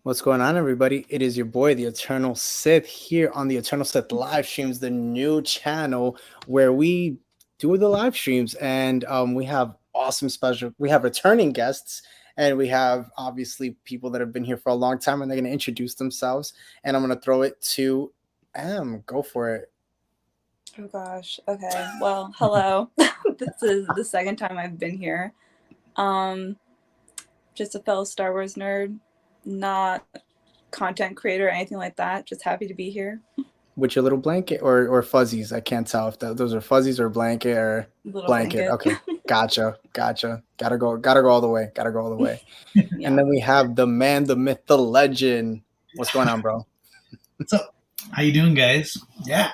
What's going on, everybody? It is your boy, the Eternal Sith, here on the Eternal Sith live streams, the new channel where we do the live streams, and we have awesome special. We have returning guests, and we have obviously people that have been here for a long time, and they're going to introduce themselves. And I'm going to throw it to M. Go for it. Oh gosh. Okay. Well, hello. This is the second time I've been here. Just a fellow Star Wars nerd, not content creator or anything like that. Just happy to be here. With your little blanket or fuzzies. I can't tell if those are fuzzies or blanket or Little blanket. Okay, gotcha. Gotta go all the way. Yeah. And then we have the man, the myth, the legend. What's going on, bro? What's up? How you doing, guys? Yeah.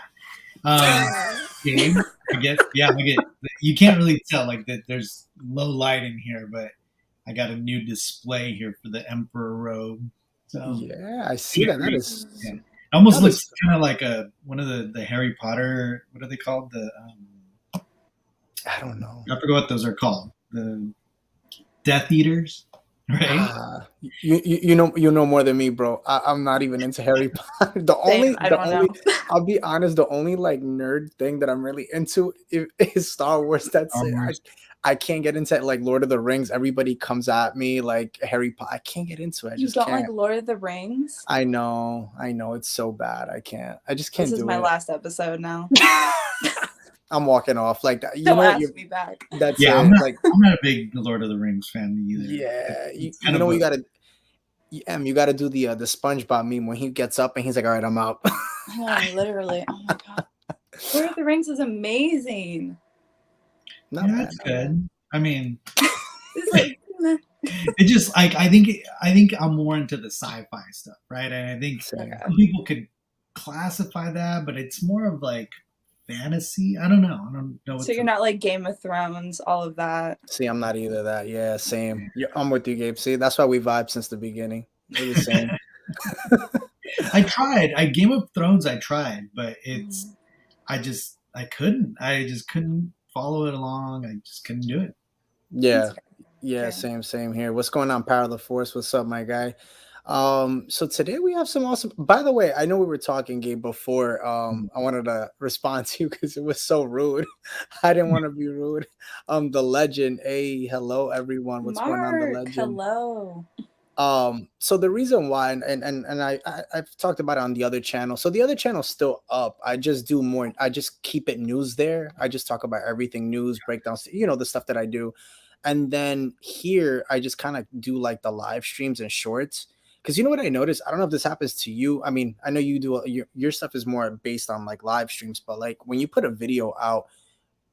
Gabe, I guess. Yeah, I get. You can't really tell like that. There's low light in here, but I got a new display here for the Emperor robe. So Yeah, I see that. That is. yeah. It almost that looks is- kind of like one of the Harry Potter. What are they called? I don't know. I forget what those are called. The Death Eaters, right? You know more than me, bro. I'm not even into Harry Potter. I don't know. I'll be honest. The only like nerd thing that I'm really into is Star Wars. That's Star it. Wars. I can't get into it, like Lord of the Rings. Everybody comes at me like Harry Potter. I can't get into it. I You just don't can't. like Lord of the Rings? I know. It's so bad. I can't. I just can't This is do my it. last episode now. I'm walking off like that. You Don't know what? ask me back. That's Yeah, it. I'm not. Like, I'm not a big Lord of the Rings fan either. yeah, you kind know of what a- you gotta. You gotta do the SpongeBob meme when he gets up and he's like, "All right, I'm out." Yeah, literally. Oh my god. Lord of the Rings is amazing. Not Yeah, bad. it's good. I mean, It's like it just like I think I'm more into the sci-fi stuff, right? And I think Same. some people could classify that, but it's more of like fantasy. I don't know. I don't know. so you're not like Game of Thrones, all of that. See, I'm not either that. Yeah, same. Yeah, I'm with you, Gabe. See, that's why we vibe since the beginning. We're the same. I tried. Game of Thrones. I tried, but it's. I couldn't. I just couldn't follow it along. I just couldn't do it. Yeah. Okay. Same here. What's going on, Power of the Force? What's up, my guy? So today we have some awesome. By the way, I know we were talking, Gabe, before. I wanted to respond to you because it was so rude. I didn't want to be rude. The legend. Hey, hello everyone. What's going on, the Mark, legend? hello. So the reason why, and I've talked about it on the other channel. So the other channel's still up. I just do more. I just keep it news there. I just talk about everything news breakdowns. The stuff that I do. And then here, I just kind of do like the live streams and shorts. Because you know what I noticed? I don't know if this happens to you. I mean, I know you do your stuff is more based on like live streams, but like when you put a video out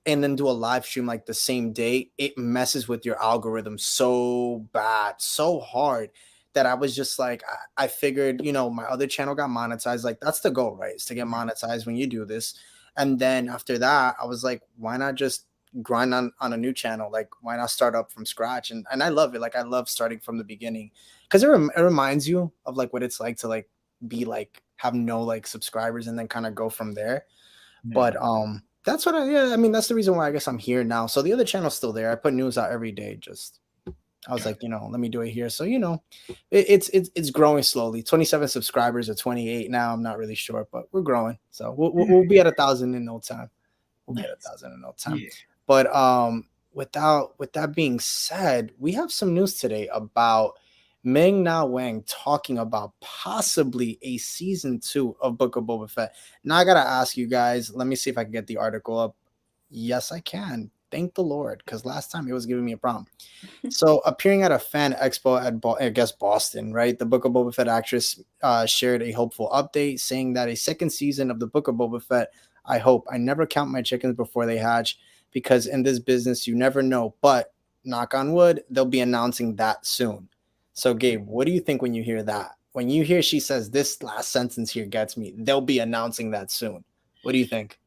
and then do a live stream like the same day, it messes with your algorithm so bad, so hard that I was just like, I figured, my other channel got monetized. Like that's the goal, right? Is to get monetized when you do this. And then after that, I was like, why not just grind on a new channel? Like why not start up from scratch? And I love it. Like I love starting from the beginning because it reminds you of like what it's like to like be like have no like subscribers and then kind of go from there. But that's what I mean, that's the reason why I guess I'm here now. So the other channel's still there. I put news out every day. Just I was like, let me do it here. So it's growing slowly. 27 subscribers or 28 now. I'm not really sure, but we're growing. So we'll be at 1,000 in no time. We'll be at 1,000 in no time. Yeah. But with that being said, we have some news today about Ming-Na Wen talking about possibly a season 2 of Book of Boba Fett. Now I gotta ask you guys. Let me see if I can get the article up. Yes, I can. Thank the Lord, because last time it was giving me a problem. So, appearing at a fan expo at I guess Boston, right? The Book of Boba Fett actress shared a hopeful update, saying that a second season of the Book of Boba Fett. I hope. I never count my chickens before they hatch, because in this business you never know. But knock on wood, they'll be announcing that soon. So, Gabe, what do you think when you hear that? When you hear she says this last sentence here gets me, they'll be announcing that soon. What do you think?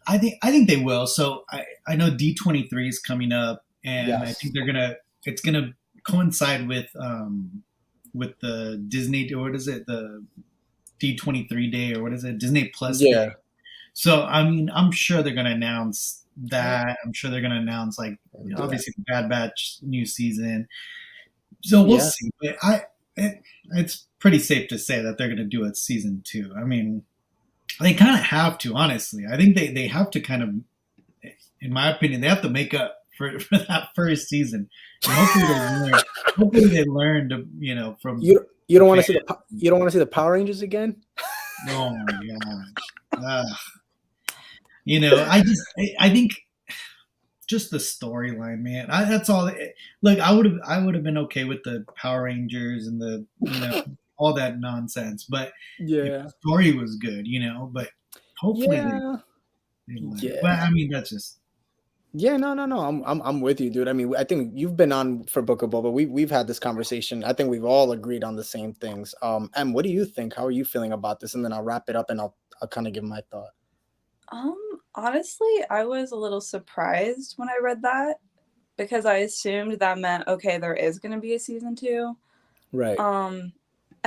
I think they will. So I know D23 is coming up, and I Yes. think it's gonna coincide with the Disney, or what is it, the D23 day, or what is it, Disney Plus Yeah. day. So I mean, I'm sure they're gonna announce that. I'm sure they're gonna announce like obviously the Bad Batch new season. So we'll Yeah. see. But it's pretty safe to say that they're going to do a season 2. I mean, they kind of have to, honestly. I think they have to kind of, in my opinion, they have to make up for that first season. And hopefully they learn to, from you don't want to see the Power Rangers again. Oh my gosh. I think just the storyline, man. That's all. Like I would have been okay with the Power Rangers and the all that nonsense, but if the story was good, but hopefully they learn. But I mean, that's just. Yeah, no. I'm with you, dude. I mean, I think you've been on for Book of Boba. We've had this conversation. I think we've all agreed on the same things. And what do you think? How are you feeling about this? And then I'll wrap it up and I'll kind of give my thought. Honestly, I was a little surprised when I read that because I assumed that meant, okay, there is going to be a season 2. Right. And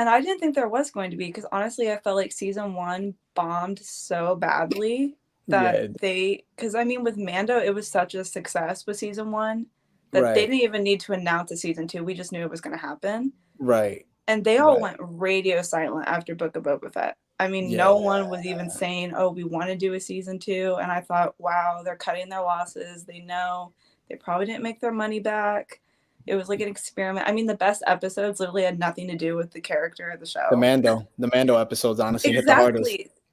I didn't think there was going to be because honestly, I felt like season 1 bombed so badly that because I mean, with Mando, it was such a success with season 1 that they didn't even need to announce a season 2. We just knew it was going to happen. Right. And they all went radio silent after Book of Boba Fett. I mean, no one was even saying, oh, we want to do a season 2. And I thought, wow, they're cutting their losses. They know they probably didn't make their money back. It was like an experiment. I mean, the best episodes literally had nothing to do with the character of the show. The Mando episodes honestly hit the hardest.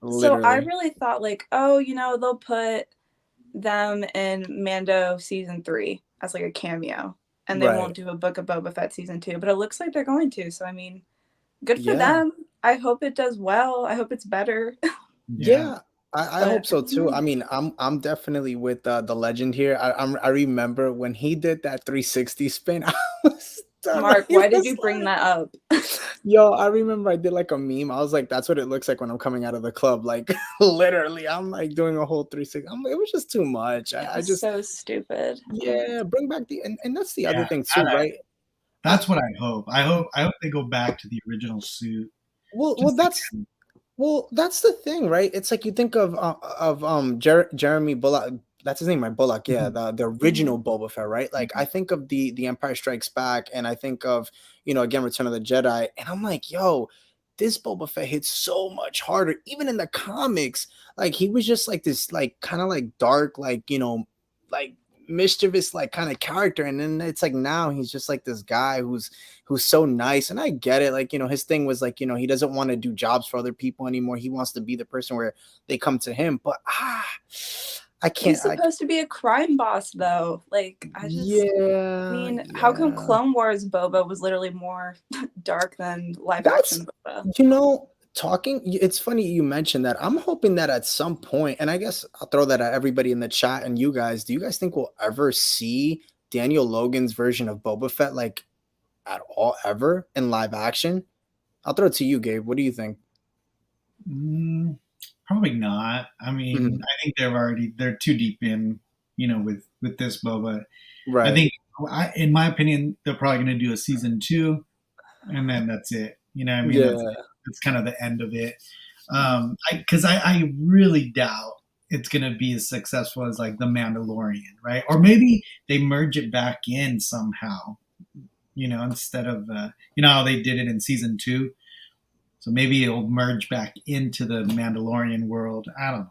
Literally. So I really thought like, oh, they'll put them in Mando season 3 as like a cameo. And they won't do a Book of Boba Fett season 2. But it looks like they're going to. So, I mean, good for them. I hope it does well. I hope it's better. I hope so too. I mean, I'm definitely with the legend here. I remember when he did that 360 spin. I was done. Mark, why did you bring that up? Yo, I remember I did like a meme. I was like, that's what it looks like when I'm coming out of the club. Like literally, I'm like doing a whole 360. It was just too much. I just so stupid. Yeah, bring back and that's the other thing too, right? That's what I hope. I hope they go back to the original suit. Well, that's the thing, right? It's like you think of Jeremy Bullock. That's his name, right? Bullock. Yeah, the original Boba Fett, right? Like I think of the Empire Strikes Back, and I think of again Return of the Jedi, and I'm like, yo, this Boba Fett hits so much harder. Even in the comics, like he was just like this, like kind of like dark, like like mischievous like kind of character, and then it's like now he's just like this guy who's so nice, and I get it, like his thing was like he doesn't want to do jobs for other people anymore. He wants to be the person where they come to him, but I can't. He's supposed to be a crime boss though. Like I mean, how come Clone Wars Boba was literally more dark than live action Boba? It's funny you mentioned that. I'm hoping that at some point, and I guess I'll throw that at everybody in the chat and you guys, do you guys think we'll ever see Daniel Logan's version of Boba Fett like at all ever in live action? I'll throw it to you, Gabe. What do you think? Probably not. I mean, I think they're too deep in, with this Boba. Right. I think, in my opinion, they're probably going to do a season 2, and then that's it. I mean, that's kind of the end of it. Because I really doubt it's going to be as successful as like The Mandalorian, right? Or maybe they merge it back in somehow, instead of, how they did it in season 2. So maybe it'll merge back into the Mandalorian world. I don't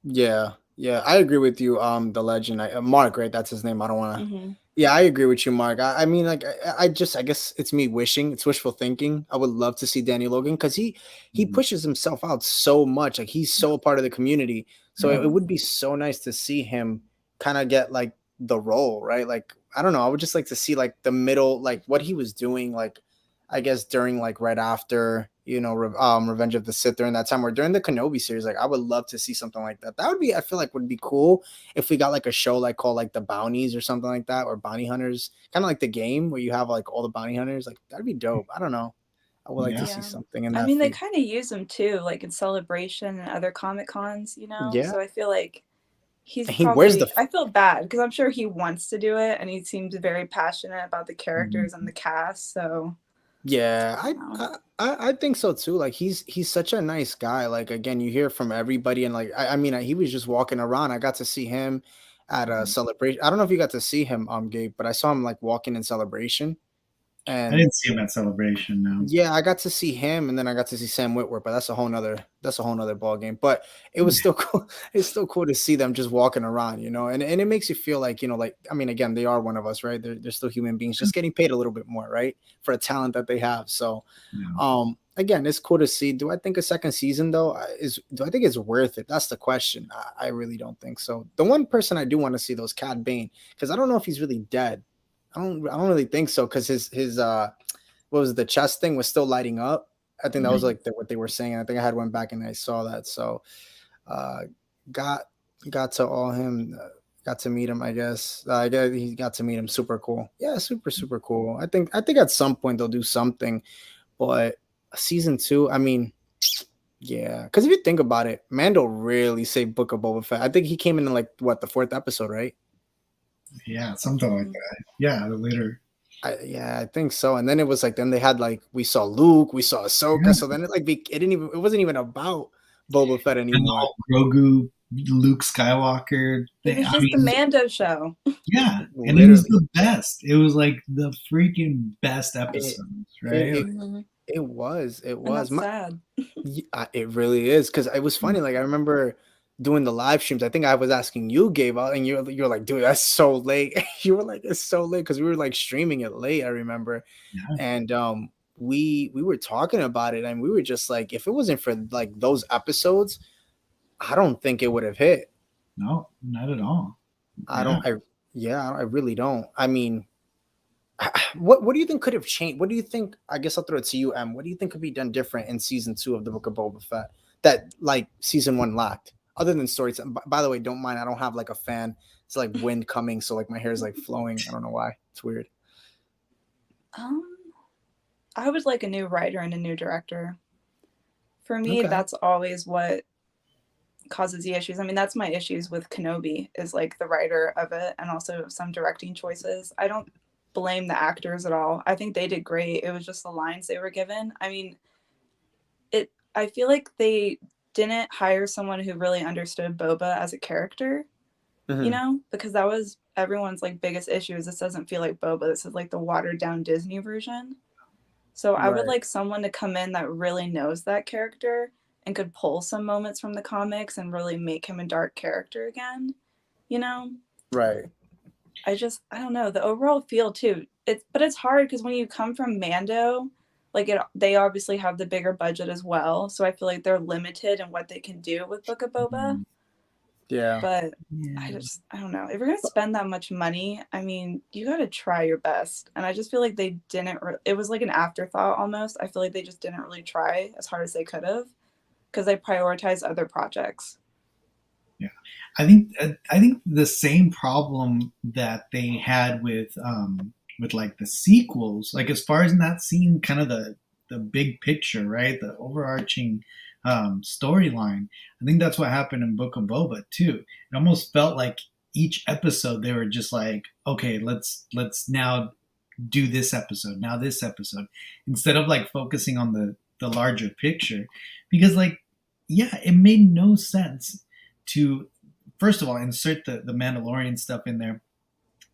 know. Yeah, I agree with you. The legend, Mark, right? That's his name. I don't want to. Yeah, I agree with you, Mark. I mean, like, I guess it's me wishing. It's wishful thinking. I would love to see Daniel Logan because he pushes himself out so much. Like he's so a part of the community. So it would be so nice to see him kind of get like the role, right? Like I don't know. I would just like to see like the middle, like what he was doing, like I guess during like right after Revenge of the Sith during that time or during the Kenobi series. Like I would love to see something like that. That would be, I feel like would be cool if we got like a show like called like The Bounties or something like that, or Bounty Hunters, kind of like the game where you have like all the bounty hunters. Like that'd be dope. I don't know. I would like to see something in that. I mean, they kind of use them too, like in Celebration and other Comic Cons, Yeah. So I feel like he wears I feel bad because I'm sure he wants to do it and he seems very passionate about the characters and the cast. So yeah, I think so too. Like he's such a nice guy. Like again, you hear from everybody, and like I mean, he was just walking around. I got to see him at a Celebration. I don't know if you got to see him, Gabe, but I saw him like walking in Celebration. I And didn't see him at Celebration. No. yeah, I got to see him, and then I got to see Sam Witwer, but that's a whole nother ball game. But it was still cool. It's still cool to see them just walking around, and it makes you feel like, like, I mean, again, they are one of us, right? They're still human beings, just getting paid a little bit more, right, for the talent that they have. So, Yeah. again, it's cool to see. Do I think a second season though do I think it's worth it? That's the question. I really don't think so. The one person I do want to see though is Cad Bane, because I don't know if he's really dead. I don't really think so, because his what was it, the chest thing was still lighting up. I think that was like what they were saying. I think I had went back and I saw that. So uh got got to all him got to meet him, I guess. He got to meet him. Super cool. Yeah, super cool. I think at some point they'll do something, but season 2, I mean, yeah, because if you think about it, Mando really saved Book of Boba Fett. I think he came in like what, the 4th episode, right? Yeah, something like that. Yeah, the later. Yeah, I think so. And then it was like, then they had like, we saw Luke, we saw Ahsoka. Yeah. So then it wasn't even about Boba Fett And anymore. all Grogu, Luke Skywalker. It was just the Mando show. Yeah, and Literally. it was the best. It was like the freaking best episodes, right? It was. And that's sad. Yeah, it really is, because it was funny. Like, I remember doing the live streams. I think I was asking you, Gabe, and you're like, dude, that's so late. You were like, it's so late, because we were like streaming it late, I remember. Yeah. And we were talking about it, and we were just like, if it wasn't for like those episodes, I don't think it would have hit. No, not at all. I really don't. I mean, what do you think could have changed? What do you think? I guess I'll throw it to you, Em. What do you think could be done different in season 2 of the Book of Boba Fett that like season 1 lacked? Other than stories. By the way, don't mind. I don't have like a fan. It's like wind coming, so like my hair is like flowing. I don't know why. It's weird. I would like a new writer and a new director. For me, Okay. that's always what causes the issues. I mean, that's my issues with Kenobi, is like the writer of it and also some directing choices. I don't blame the actors at all. I think they did great. It was just the lines they were given. I mean, I feel like they didn't hire someone who really understood Boba as a character, because that was everyone's like biggest issue, is this doesn't feel like Boba. This is like the watered down Disney version. So I would like someone to come in that really knows that character and could pull some moments from the comics and really make him a dark character again, Right. I don't know, the overall feel too. But it's hard because when you come from Mando, like they obviously have the bigger budget as well. So I feel like they're limited in what they can do with Book of Boba. Yeah. But I don't know. If you're going to spend that much money, I mean, you got to try your best. And I just feel like they didn't, it was like an afterthought almost. I feel like they just didn't really try as hard as they could have because they prioritized other projects. Yeah, I think the same problem that they had with like the sequels, like as far as not seeing kind of the big picture, right? The overarching storyline. I think that's what happened in Book of Boba too. It almost felt like each episode they were just like, okay, let's now do this episode, now this episode, instead of like focusing on the larger picture, because like, yeah, it made no sense to, first of all, insert the Mandalorian stuff in there,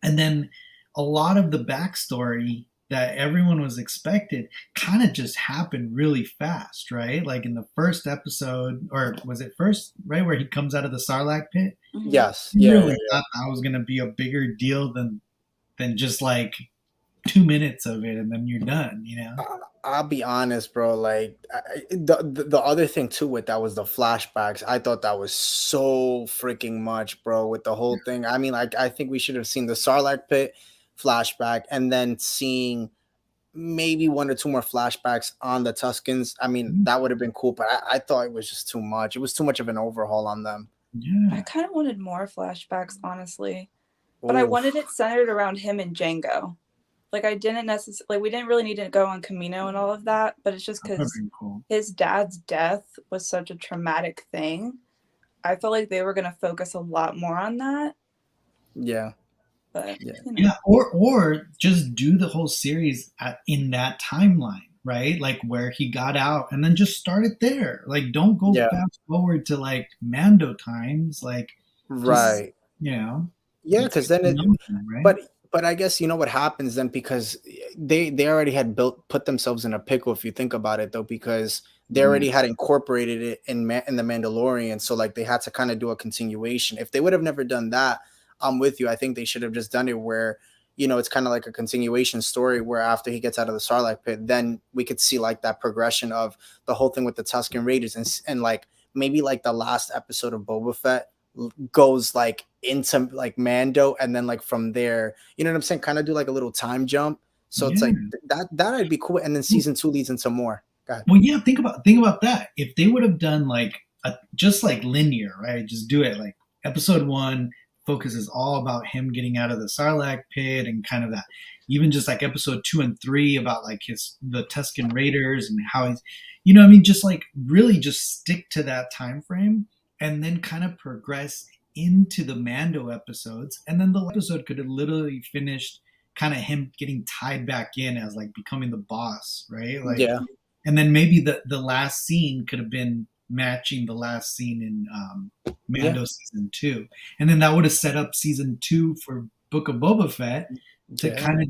and then a lot of the backstory that everyone was expected kind of just happened really fast, right? Like in the first episode, or was it first, right, where he comes out of the Sarlacc pit? Mm-hmm. Yes. I really thought that was going to be a bigger deal than just like 2 minutes of it and then you're done, I'll be honest, bro. Like the other thing too with that was the flashbacks. I thought that was so freaking much, bro. With the whole thing, I mean, like I think we should have seen the Sarlacc pit flashback and then seeing maybe 1 or 2 more flashbacks on the Tuskens. I mean, that would have been cool, but I thought it was just too much. It was too much of an overhaul on them. Yeah. I kind of wanted more flashbacks, honestly, but I wanted it centered around him and Jango. Like I didn't necessarily, like we didn't really need to go on Camino and all of that, but it's just because his dad's death was such a traumatic thing. I felt like they were going to focus a lot more on that. Yeah. But yeah, or just do the whole series in that timeline, right? Like where he got out, and then just start it there. Like don't go fast forward to like Mando times, like right. Just, yeah, because then right? But I guess you know what happens then, because they already had put themselves in a pickle if you think about it, though, because they Mhm. already had incorporated it in the Mandalorian, so like they had to kind of do a continuation. If they would have never done that, I'm with you. I think they should have just done it where it's kind of like a continuation story where after he gets out of the Sarlacc pit, then we could see like that progression of the whole thing with the Tusken Raiders, and like maybe like the last episode of Boba Fett goes like into like Mando, and then like from there, you know what I'm saying? Kind of do like a little time jump. So it's like Yeah. that I'd be cool. And then season 2 leads into more. Go ahead. Well, yeah. Think about that. If they would have done like just like linear, right? Just do it like episode 1 focuses all about him getting out of the Sarlacc pit and kind of that. Even just like episode 2 and 3 about like the Tusken Raiders and how he's, what I mean, just like really just stick to that time frame and then kind of progress into the Mando episodes, and then the episode could have literally finished kind of him getting tied back in as like becoming the boss, right? Like, Yeah. and then maybe the last scene could have been matching the last scene in Mando season 2, and then that would have set up season 2 for Book of Boba Fett to kind of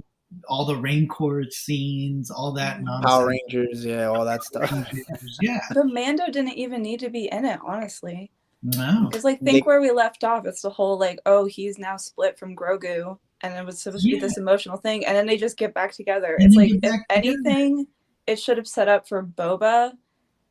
all the Rancor scenes, all that nonsense. Power Rangers, yeah, all that stuff. Yeah. But Mando didn't even need to be in it, honestly. No. Because like think where we left off. It's the whole like, oh, he's now split from Grogu, and it was supposed to be this emotional thing, and then they just get back together. It's like if anything, it should have set up for Boba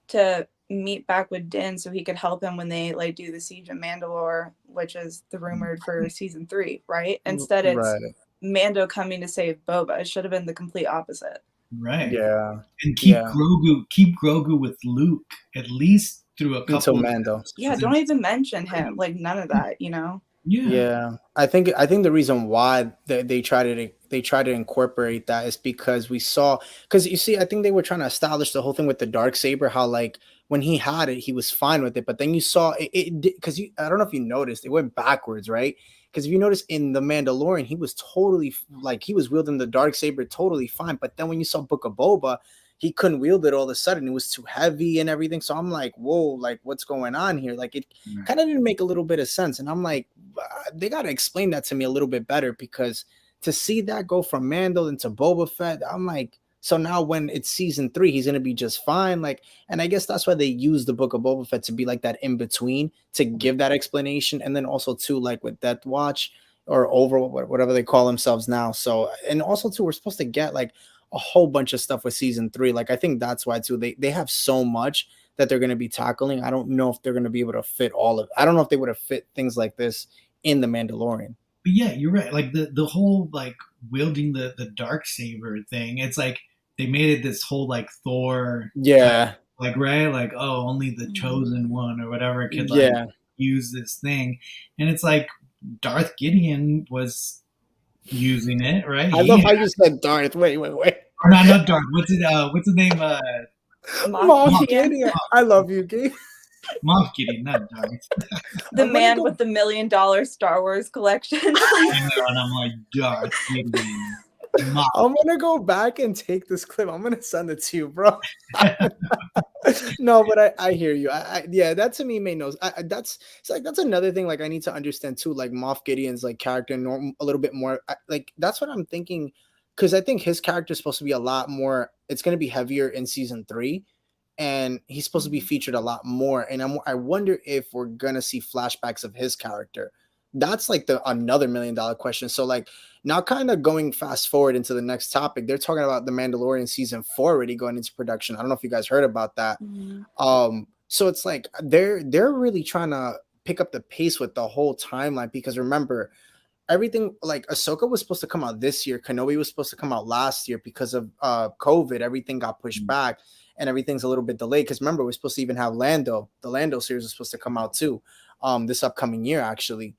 to meet back with Din so he could help him when they like do the siege of Mandalore, which is the rumored for season 3, right? Instead, it's Mando coming to save Boba. It should have been the complete opposite. Right. Yeah. And keep Grogu with Luke at least through a couple until Mando. Yeah, don't even mention him. Like none of that, Yeah. I think the reason why they try to incorporate that is because because you see, I think they were trying to establish the whole thing with the Darksaber, how like when he had it, he was fine with it, but then you saw it because I don't know if you noticed, it went backwards, right? Because if you notice in the Mandalorian, he was totally like he was wielding the Darksaber totally fine, but then when you saw Book of Boba, he couldn't wield it all of a sudden. It was too heavy and everything. So I'm like, whoa, like what's going on here? Like it kind of didn't make a little bit of sense. And I'm like, they got to explain that to me a little bit better, because to see that go from Mando into Boba Fett, I'm like, so now when it's season 3, he's going to be just fine. Like, and I guess that's why they use the Book of Boba Fett to be like that in between, to give that explanation. And then also too, like with Death Watch or whatever they call themselves now. So, and also too, we're supposed to get like a whole bunch of stuff with season 3. Like I think that's why too they have so much that they're going to be tackling. I don't know if they're going to be able to fit all of I don't know if they would have fit things like this in the Mandalorian. But yeah, you're right. Like the whole like wielding the Darksaber thing, it's like they made it this whole like Thor, like right, like oh, only the chosen one or whatever could like use this thing, and it's like Darth Gideon was using it, right? I love how you said Darth. Wait. Or not Darth. What's the name? Moff Gideon. I love you, Gabe. Moff Gideon, not Darth. The man with the $1 million Star Wars collection. I know, and I'm like, Darth Gideon. I'm gonna go back and take this clip. I'm gonna send it to you, bro. No, but I hear you. Yeah, that to me made no. That's another thing. Like I need to understand too. Like Moff Gideon's like character, a little bit more. Like that's what I'm thinking, because I think his character is supposed to be a lot more. It's gonna be heavier in season 3, and he's supposed to be featured a lot more. And I wonder if we're gonna see flashbacks of his character. That's like another $1 million question. So like now kind of going fast forward into the next topic, they're talking about the Mandalorian season 4 already going into production. I don't know if you guys heard about that. So it's like they're really trying to pick up the pace with the whole timeline, because remember, everything like Ahsoka was supposed to come out this year, Kenobi was supposed to come out last year. Because of COVID, everything got pushed back and everything's a little bit delayed, because remember, we're supposed to even have the Lando series is supposed to come out too this upcoming year actually.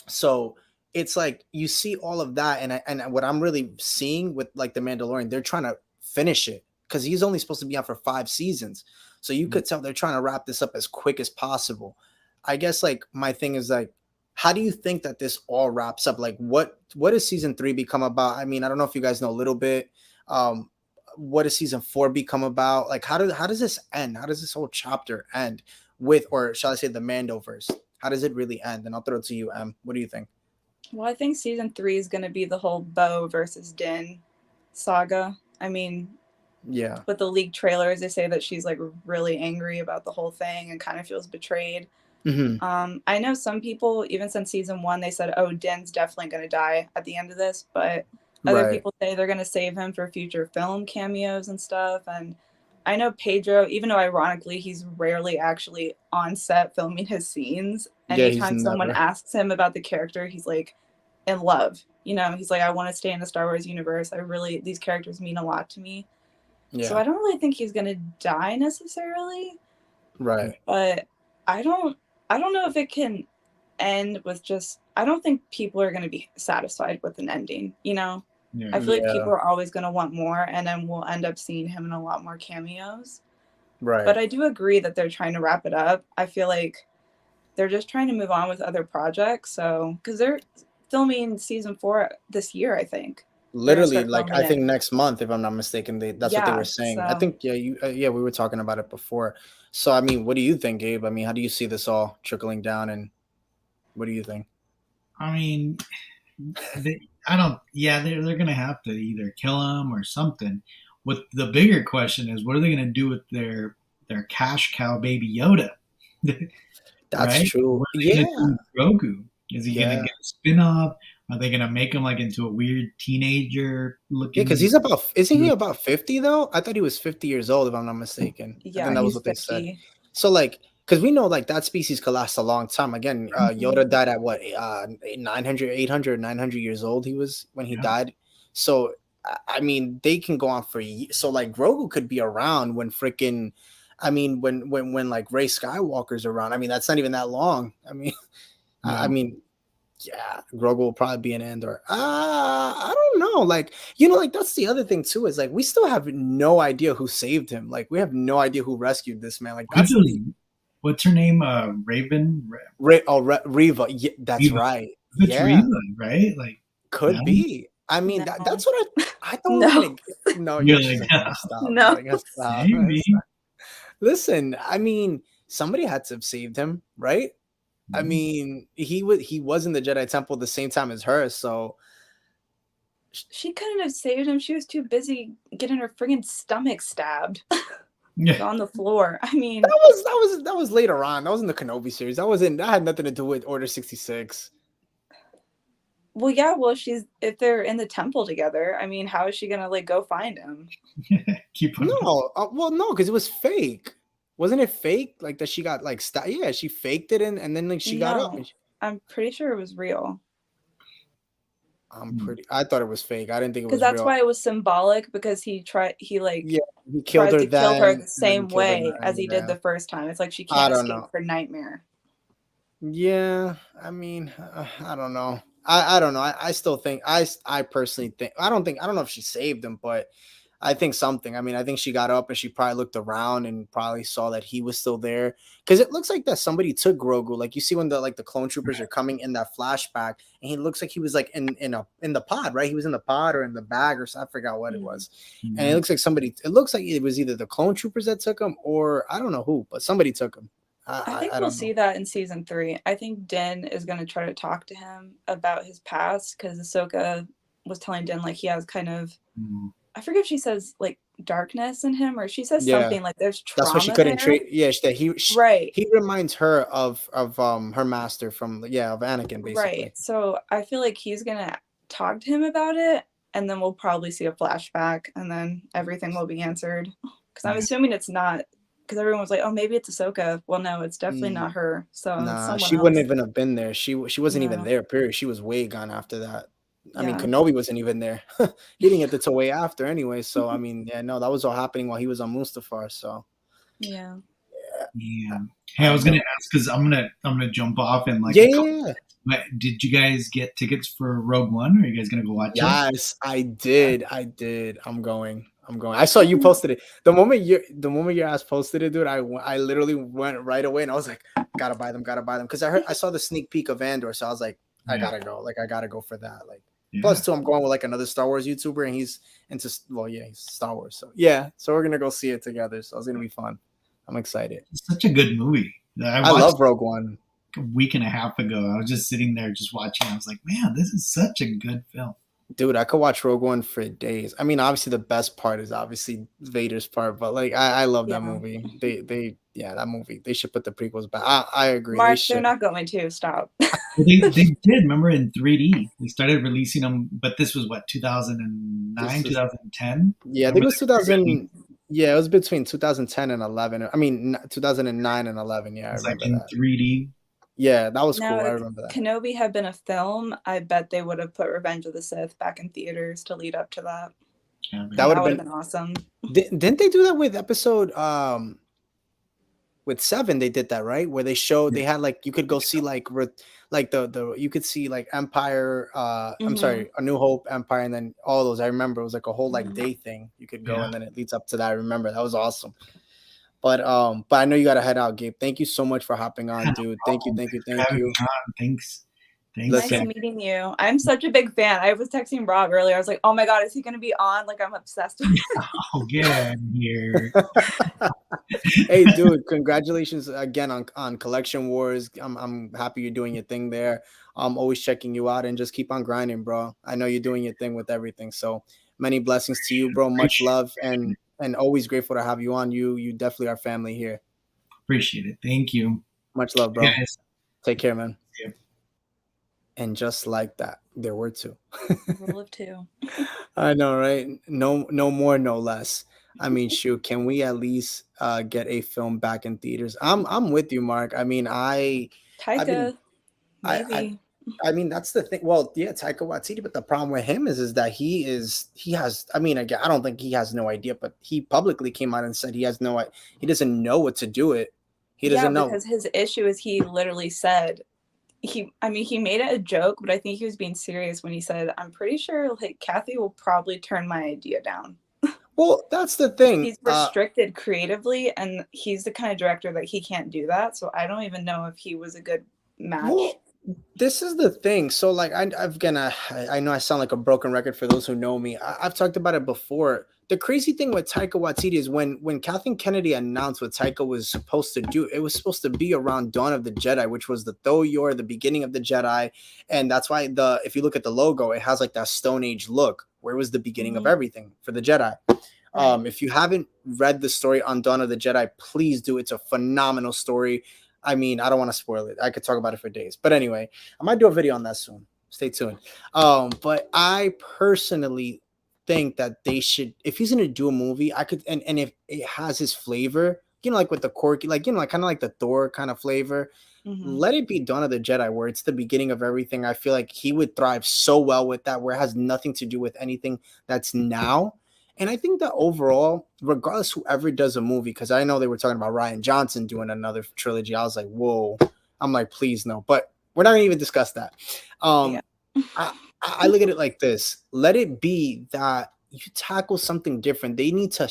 So it's like you see all of that, and what I'm really seeing with like the Mandalorian, they're trying to finish it, because he's only supposed to be out for 5 seasons. So you could tell they're trying to wrap this up as quick as possible. I guess like my thing is like, how do you think that this all wraps up? Like what does season 3 become about? I mean, I don't know if you guys know a little bit. What does season 4 become about? Like how does this end? How does this whole chapter end with, or shall I say the Mandoverse? How does it really end? And I'll throw it to you, Em. What do you think? Well, I think season 3 is going to be the whole Bo versus Din saga. I mean, Yeah. with the leaked trailers, they say that she's like really angry about the whole thing and kind of feels betrayed. I know some people, even since season 1, they said, "Oh, Din's definitely going to die at the end of this," but other Right. people say they're going to save him for future film cameos and stuff. And I know Pedro, even though ironically he's rarely actually on set filming his scenes, Yeah, he's anytime someone never. asks him about the character, he's like in love. You know, he's like, "I want to stay in the Star Wars universe. These characters mean a lot to me." So Yeah. I don't really think he's going to die necessarily, Right. but I don't know if it can end with just, I don't think people are going to be satisfied with an ending, you know? Yeah. I feel like Yeah. people are always going to want more, and then we'll end up seeing him in a lot more cameos. Right. But I do agree that they're trying to wrap it up. I feel like they're just trying to move on with other projects. So, because they're filming season 4 this year, I think. Literally, start like filming I it. think next month, if I'm not mistaken, that's what they Yeah, were saying. I so think we were talking about it before. So I mean, what do you think, Gabe? I mean, how do you see this all trickling down, and what do you think? I mean, I don't. Yeah, they're gonna have to either kill him or something. What the bigger question is, what are they gonna do with their cash cow baby Yoda? That's Right? true. What are they Yeah. gonna do with Grogu? Is he gonna Yeah. get a spin-off? Are they gonna make him like into a weird teenager Yeah, looking? because isn't he about 50 though? I thought he was 50 years old, if I'm not mistaken. I yeah, think that was he's what they said. 50. So like, because we know like that species could last a long time. Again, Yoda died at what 900, 800, 900 years old. He was when he Yeah. died. So I mean, they can go on for so like Grogu could be around when freaking. I mean, when like Rey Skywalker's around. I mean, that's not even that long. I mean, I Yeah. mean, yeah, Grogu will probably be an Andor. I don't know. Like, like that's the other thing too, is like we still have no idea who saved him. Like, we have no idea who rescued this man. Like, that's the What's her name? Raven. Reva. Yeah, that's Reva. right. It's Yeah, Reva, right? Like, could no? be. I mean, No. that's what I don't No. even. No, You're she's like, like, no. stop. No. Like, stop. Maybe. Listen, I mean, somebody had to have saved him, right? I mean, he was in the Jedi Temple the same time as her, so She couldn't have saved him. She was too busy getting her friggin' stomach stabbed Yeah. on the floor. I mean, that was later on. That was in the Kenobi series. That had nothing to do with Order 66. well, yeah, if they're in the temple together, I mean, how is she gonna like go find him? Keep on. No, well, no, because it was fake. Wasn't it fake? Like that she got like yeah, she faked it and then like she got up. No, I'm pretty sure it was real. I thought it was fake. I didn't think it was Because that's real. why it was symbolic, because he he killed tries her to kill her then, the same and then he killed way her as he did then. the first time. It's like she I can't don't escape know. her nightmare. Yeah, I mean, I don't know. I don't know. I still think I personally think I don't know if she saved him, but I think something. I mean, I think she got up and she probably looked around and probably saw that he was still there, because it looks like that somebody took Grogu. Like you see when the clone troopers are coming in that flashback, and he looks like he was like in the pod, right? He was in the pod or in the bag or something. I forgot what it was. And it looks like it looks like it was either the clone troopers that took him or I don't know who, but somebody took him. I think we'll see that in season 3. I think Din is going to try to talk to him about his past, because Ahsoka was telling Din like he has kind of, I forget if she says like darkness in him, or she says something like there's trauma. That's why she couldn't treat. Yeah, right. He reminds her of her master from of Anakin, basically. Right. So I feel like he's gonna talk to him about it, and then we'll probably see a flashback, and then everything will be answered. Because I'm assuming it's not. Because everyone was like, "Oh, maybe it's Ahsoka." Well, no, it's definitely not her. So nah, she wouldn't even have been there. She wasn't even there. Period. She was way gone after that. I mean, Kenobi wasn't even there. He didn't get till way after anyway. So I mean, that was all happening while he was on Mustafar. So yeah. Hey, I was gonna ask, because I'm gonna jump off and like did you guys get tickets for Rogue One? Or are you guys gonna go watch it? Yes, I did. I'm going. I saw you posted it. The moment your ass posted it, dude, I literally went right away and I was like, gotta buy them. Because I saw the sneak peek of Andor, so I was like, I gotta go. Like, I gotta go for that. Like, plus too, I'm going with like another Star Wars YouTuber, and he's into he's Star Wars. So so we're gonna go see it together. So it's gonna be fun. I'm excited. It's such a good movie. I love Rogue One. a week and a half ago. I was just sitting there just watching. I was like, man, this is such a good film. Dude, I could watch Rogue One for days. I mean, obviously the best part is obviously Vader's part, but like I love that movie. Yeah, that movie. They should put the prequels back. I agree. Mark, they they're not going to stop. They did, remember, in 3D. They started releasing them, but this was what, 2009, 2010? Yeah, I think it was 2000. Yeah, it was between 2010 and 11. I mean, 2009 and 11. Yeah, I remember like in that. 3D. Yeah, that was Now, cool. I if remember that. Kenobi had been a film, I bet they would have put Revenge of the Sith back in theaters to lead up to that. Yeah, That would have been awesome. Didn't they do that with episode with 7? They did that, right? Where they showed they had like you could go see like the you could see like Empire, I'm sorry, A New Hope, Empire, and then all those. I remember it was like a whole like day thing. You could go and then it leads up to that. I remember that was awesome. But I know you gotta head out, Gabe. Thank you so much for hopping on, dude. Thank you. Thanks. Nice meeting you. I'm such a big fan. I was texting Rob earlier. I was like, oh my God, is he going to be on? Like, I'm obsessed with him. Oh, get out of here. Hey, dude, congratulations again on Collection Wars. I'm happy you're doing your thing there. I'm always checking you out and just keep on grinding, bro. I know you're doing your thing with everything. So many blessings to you, bro. Much love and always grateful to have you on. You definitely are family here. Appreciate it. Thank you. Much love, bro. Yes. Take care, man. Yeah. And just like that, there were 2. Rule of 2. I know, right? No more, no less. I mean, shoot, can we at least get a film back in theaters? I'm with you, Mark. I mean, Taika, maybe. I mean, that's the thing. Well, yeah, Taika Waititi, but the problem with him is that he has. I mean, again, I don't think he has no idea, but he publicly came out and said he doesn't know what to do it. He doesn't know, because his issue is he literally said. He made it a joke, but I think he was being serious when he said, I'm pretty sure like Kathy will probably turn my idea down. Well, that's the thing. He's restricted creatively, and he's the kind of director that he can't do that. So I don't even know if he was a good match. Well, this is the thing. So like I know I sound like a broken record for those who know me. I've talked about it before. The crazy thing with Taika Waititi is when Kathleen Kennedy announced what Taika was supposed to do, it was supposed to be around Dawn of the Jedi, which was the Thoyor, the beginning of the Jedi. And that's why if you look at the logo, it has like that Stone Age look, where it was the beginning of everything for the Jedi. If you haven't read the story on Dawn of the Jedi, please do. It's a phenomenal story. I mean, I don't want to spoil it. I could talk about it for days. But anyway, I might do a video on that soon. Stay tuned. But I personally think that they should, if he's going to do a movie, I could, and if it has his flavor, you know, like with the quirky, like, you know, like kind of like the Thor kind of flavor, let it be Dawn of the Jedi, where it's the beginning of everything. I feel like he would thrive so well with that, where it has nothing to do with anything that's now. And I think that overall, regardless whoever does a movie, because I know they were talking about Rian Johnson doing another trilogy. I was like, whoa. I'm like, please no. But we're not going to even discuss that. I look at it like this. Let it be that you tackle something different. They need to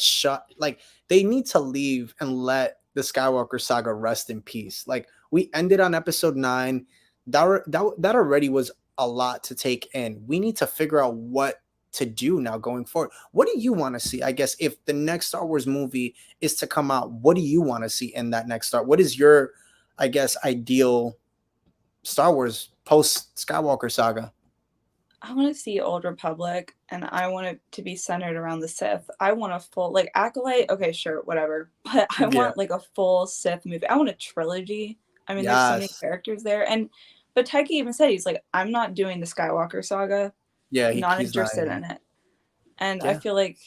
they need to leave and let the Skywalker saga rest in peace. Like, we ended on episode 9. That already was a lot to take in. We need to figure out what to do now going forward. What do you want to see? I guess if the next Star Wars movie is to come out, what do you want to see in that next Star? What is your, I guess, ideal Star Wars post Skywalker saga? I want to see Old Republic, and I want it to be centered around the Sith. I want a full, like, Acolyte, okay, sure, whatever. But I want, like, a full Sith movie. I want a trilogy. I mean, there's so many characters there. But Taika even said, he's like, I'm not doing the Skywalker saga. Yeah, not interested in it. And I feel like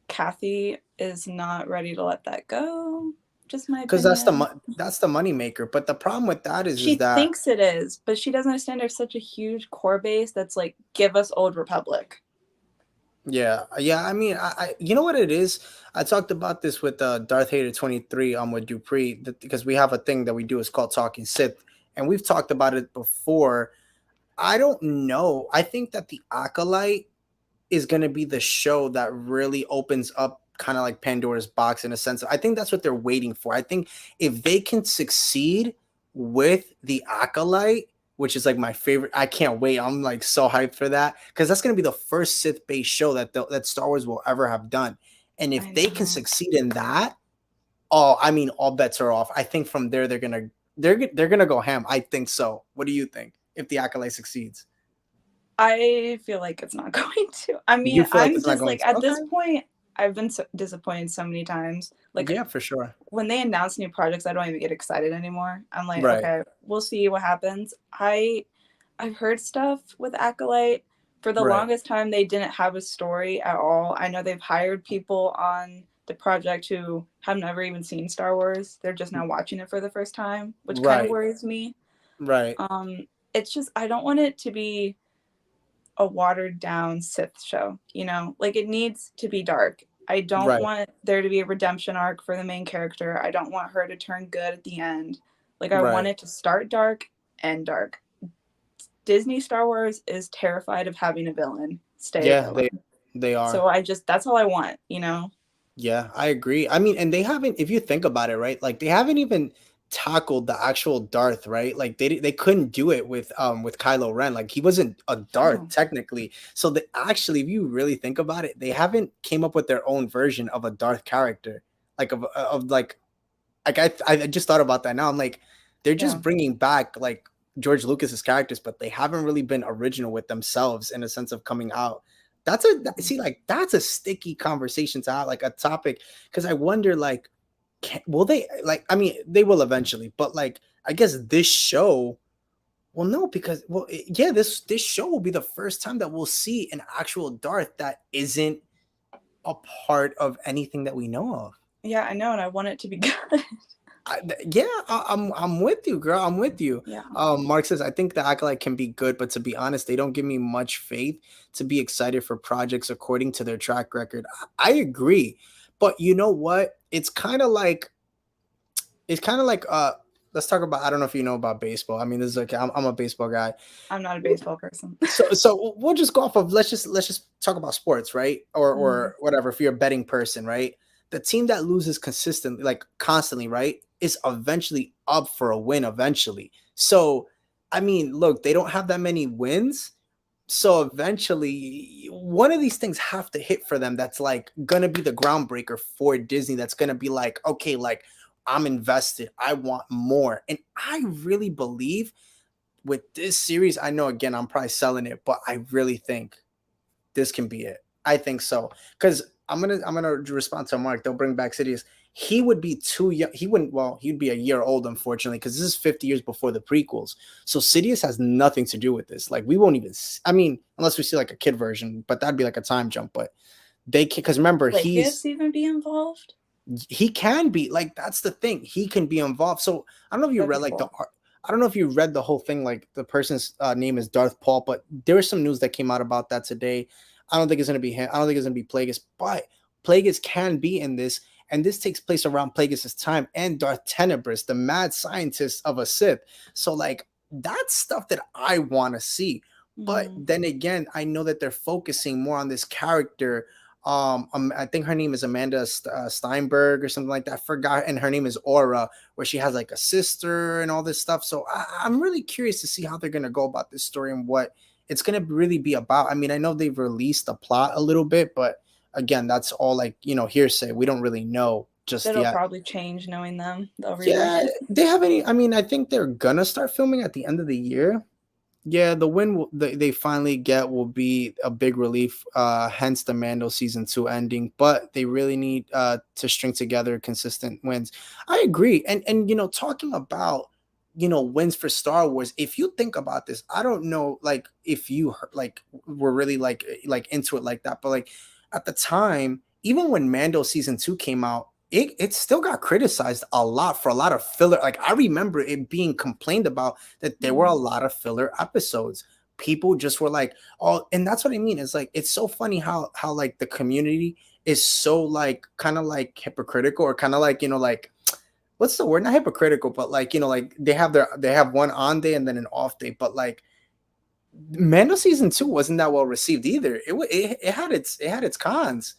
Kathy is not ready to let that go. Just my opinion. Because that's the money maker. But the problem with that is she that thinks it is, but she doesn't understand there's such a huge core base that's like, give us Old Republic. Yeah. I mean, I you know what it is? I talked about this with Darth Hater 23 with Dupree, because we have a thing that we do is called Talking Sith, and we've talked about it before. I don't know. I think that the Acolyte is going to be the show that really opens up kind of like Pandora's box in a sense. I think that's what they're waiting for. I think if they can succeed with the Acolyte, which is like my favorite, I can't wait. I'm like so hyped for that, because that's going to be the first Sith-based show that Star Wars will ever have done. And if they can succeed in that, I mean, all bets are off. I think from there they're going to they're gonna go ham. I think so. What do you think if the Acolyte succeeds? I feel like it's not going to. I You mean, feel like I'm it's not just going like to? at Okay. this point, I've been so disappointed so many times. Like Yeah, for sure. when they announce new projects, I don't even get excited anymore. I'm like, Right. okay, we'll see what happens. I've heard stuff with Acolyte. For the Right. longest time, they didn't have a story at all. I know they've hired people on the project who have never even seen Star Wars. They're just now watching it for the first time, which kind of Right. worries me. Right. It's just I don't want it to be a watered down Sith show, you know? Like it needs to be dark. I don't Right. want there to be a redemption arc for the main character. I don't want her to turn good at the end. Like I want Right. it to start dark, end dark. Disney Star Wars is terrified of having a villain stay a Yeah, villain. they are. So that's all I want, you know? Yeah, I agree. I mean, and they haven't, if you think about it, right? Like they haven't even tackled the actual Darth, right? Like they couldn't do it with Kylo Ren. Like he wasn't a Darth Oh. technically. So they actually, if you really think about it, they haven't came up with their own version of a Darth character. Like of like I just thought about that now. I'm like, they're just Yeah. bringing back like George Lucas's characters, but they haven't really been original with themselves in a sense of coming out. That's that's a sticky conversation to have, like a topic, because I wonder like, will they like? I mean, they will eventually, but like, I guess this show. Well, no, because yeah, this show will be the first time that we'll see an actual Darth that isn't a part of anything that we know of. Yeah, I know, and I want it to be good. I'm with you, girl. I'm with you. Yeah. Mark says I think the Acolyte can be good, but to be honest, they don't give me much faith to be excited for projects according to their track record. I agree, but you know what? It's kind of like let's talk about, I don't know if you know about baseball. I mean, this is like I'm a baseball guy. I'm not a baseball person. So we'll just go off of let's just talk about sports, right? Or whatever, if you're a betting person, right? The team that loses consistently, like constantly, right, is eventually up for a win eventually. So, I mean, look, they don't have that many wins. So eventually one of these things have to hit for them that's like gonna be the groundbreaker for Disney. That's gonna be like, okay, like I'm invested. I want more. And I really believe with this series, I know again, I'm probably selling it, but I really think this can be it. I think so. Because I'm gonna respond to Mark. They'll bring back Sidious. He would be too young. He'd be a year old, unfortunately, because this is 50 years before the prequels. So Sidious has nothing to do with this. Like we won't even, I mean, unless we see like a kid version, but that'd be like a time jump. But they can, because remember, Plagueis even be involved? he can be, like, that's the thing. He can be involved. So I don't know if you That'd read be like cool. I don't know if you read the whole thing, like the person's name is Darth Paul, but there was some news that came out about that today. I don't think it's going to be him. I don't think it's going to be Plagueis, but Plagueis can be in this. And this takes place around Plagueis' time and Darth Tenebris, the mad scientist of a Sith. So like that's stuff that I want to see. But then again, I know that they're focusing more on this character. I think her name is Amanda Steinberg or something like that. I forgot. And her name is Aura, where she has like a sister and all this stuff. So I'm really curious to see how they're going to go about this story and what it's going to really be about. I mean, I know they've released the plot a little bit, but again, that's all like, hearsay. We don't really know just It'll yet. probably change knowing them. Yeah, they have any. I mean, I think they're gonna start filming at the end of the year. Yeah, the win they finally get will be a big relief. Hence the Mando season 2 ending. But they really need to string together consistent wins. I agree. And talking about wins for Star Wars. If you think about this, I don't know like if you like were really like into it like that, but like at the time, even when Mando season 2 came out, it still got criticized a lot for a lot of filler. Like I remember it being complained about that there were a lot of filler episodes. People just were like, oh, and that's what I mean. It's like it's so funny how like the community is so like kind of like hypocritical, or kind of like like what's the word? Not hypocritical, but like like they have one on day and then an off day. But like Mando season 2 wasn't that well received either. It had its cons.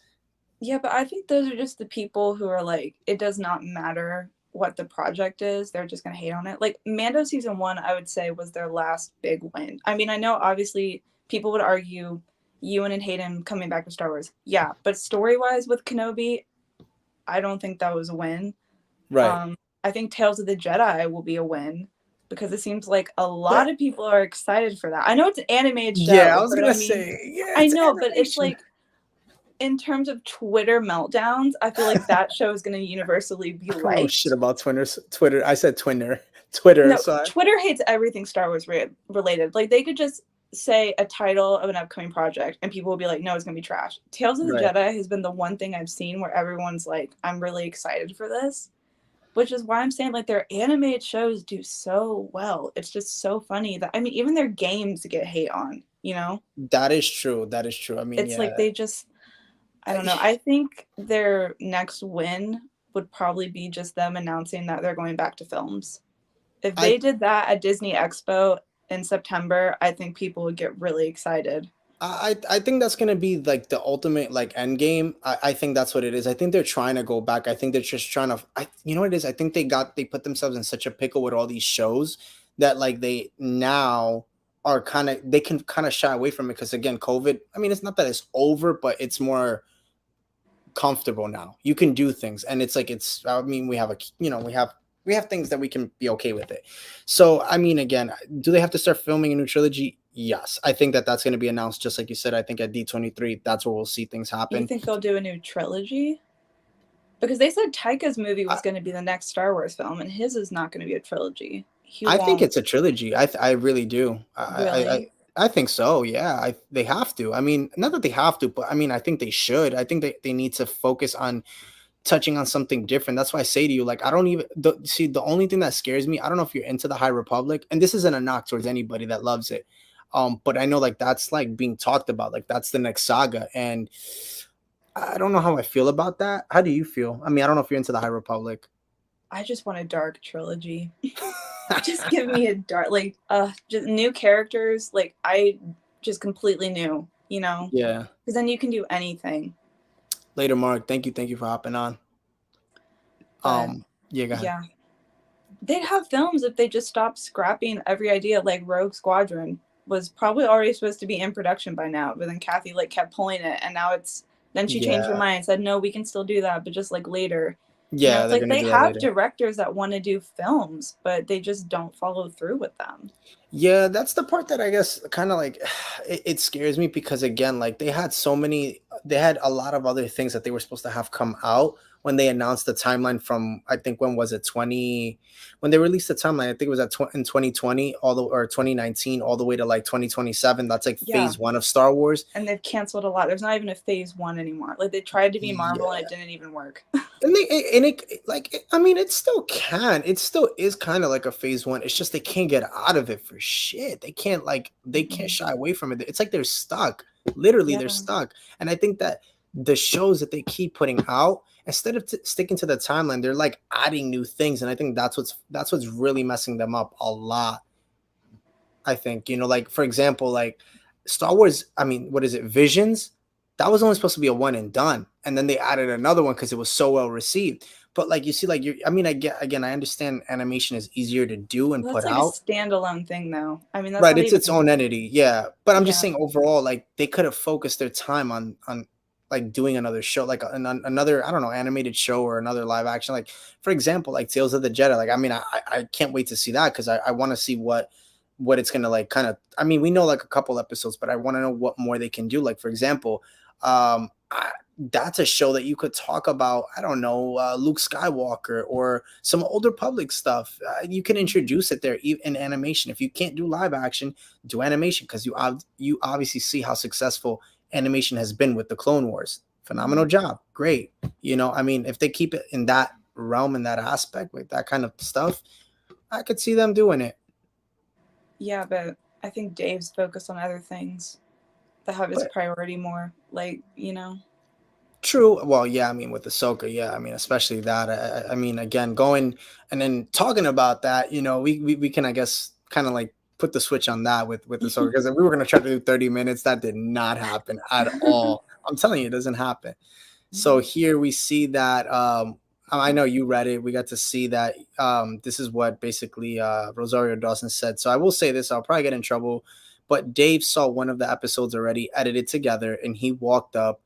Yeah, but I think those are just the people who are like, it does not matter what the project is. They're just going to hate on it. Like Mando season 1, I would say was their last big win. I mean, I know obviously people would argue Ewan and Hayden coming back to Star Wars. Yeah, but story-wise with Kenobi, I don't think that was a win. Right. I think Tales of the Jedi will be a win because it seems like a lot of people are excited for that. I know it's an animated show. Yeah, I was but gonna I mean, say, yeah, I it's know, but it's animation. like in terms of Twitter meltdowns, I feel like that show is going to universally be I don't know shit liked. about Twitter. I said Twitter. No, So Twitter hates everything Star Wars related. Like they could just say a title of an upcoming project and people will be like, no, it's gonna be trash. Tales of the right. Jedi has been the one thing I've seen where everyone's like, I'm really excited for this, which is why I'm saying like their animated shows do so well. It's just so funny that I mean even their games get hate on, you know? That is true. That is true. I mean, It's like yeah. they just I don't know. I think their next win would probably be just them announcing that they're going back to films. If they did that at Disney Expo in September, I think people would get really excited. I think that's gonna be like the ultimate like end game. I think that's what it is. I think they're trying to go back. I think they're just trying to. You know what it is? I think they put themselves in such a pickle with all these shows that like they now are kind of they can kind of shy away from it because again, COVID. I mean, it's not that it's over, but it's more comfortable now. You can do things, and it's like it's. I mean, we have a we have things that we can be okay with it. So I mean, again, do they have to start filming a new trilogy? Yes, I think that that's going to be announced, just like you said. I think at D23, that's where we'll see things happen. You think they'll do a new trilogy? Because they said Taika's movie was going to be the next Star Wars film, and his is not going to be a trilogy. I think it's a trilogy. I really do. Really? I think so. Yeah, they have to. I mean, not that they have to, but I mean, I think they should. I think they need to focus on touching on something different. That's why I say to you, like, I don't even see the only thing that scares me. I don't know if you're into the High Republic, and this isn't a knock towards anybody that loves it. But I know like that's like being talked about, like that's the next saga, and I don't know how I feel about that. How do you feel? I mean, I don't know if you're into the High Republic. I just want a dark trilogy. Just give me a dark, like, just new characters. Like, I just completely new, you know? Yeah. Because then you can do anything. Later, Mark. Thank you for hopping on. But, yeah, go ahead. Yeah. They'd have films if they just stopped scrapping every idea. Like Rogue Squadron was probably already supposed to be in production by now, but then Kathy like kept pulling it, and now then she changed her mind and said, no, we can still do that, but just like later. Yeah, it's like they have directors that want to do films, but they just don't follow through with them. Yeah, that's the part that I guess kind of like it scares me because again, like they had a lot of other things that they were supposed to have come out when they announced the timeline from I think when was it when they released the timeline. I think it was in 2020 or 2019 all the way to like 2027. That's like phase 1 of Star Wars. And they've canceled a lot. There's not even a phase 1 anymore. Like they tried to be Marvel and it didn't even work. I mean, it still can. It still is kind of like a phase 1. It's just they can't get out of it for shit. They can't shy away from it. It's like they're stuck. Literally, they're stuck. And I think that the shows that they keep putting out, instead of sticking to the timeline, they're like adding new things. And I think that's what's really messing them up a lot. I think, like for example, like Star Wars. I mean, what is it? Visions. That was only supposed to be a one and done, and then they added another one because it was so well received. But like you see, like I understand animation is easier to do and put out. It's like a standalone thing, though. I mean, that's right. It's its own entity, yeah. But I'm just saying overall, like they could have focused their time on like doing another show, like another I don't know animated show or another live action. Like for example, like Tales of the Jedi. Like I mean, I can't wait to see that because I want to see what it's gonna like kind of. I mean, we know like a couple episodes, but I want to know what more they can do. Like for example. That's a show that you could talk about. I don't know, Luke Skywalker or some older public stuff. You can introduce it there in animation. If you can't do live action, do animation because you obviously see how successful animation has been with the Clone Wars. Phenomenal job, great. I mean, if they keep it in that realm, in that aspect, with that kind of stuff, I could see them doing it. Yeah, but I think Dave's focused on other things that have his priority more, like, True. Well, yeah, I mean, with Ahsoka, yeah, I mean, especially that. I mean, again, going and then talking about that, we can, I guess, kind of like put the switch on that with Ahsoka because we were going to try to do 30 minutes. That did not happen at all. I'm telling you, it doesn't happen. So here we see that, I know you read it. We got to see that this is what basically Rosario Dawson said. So I will say this, I'll probably get in trouble, but Dave saw one of the episodes already edited together and he walked up.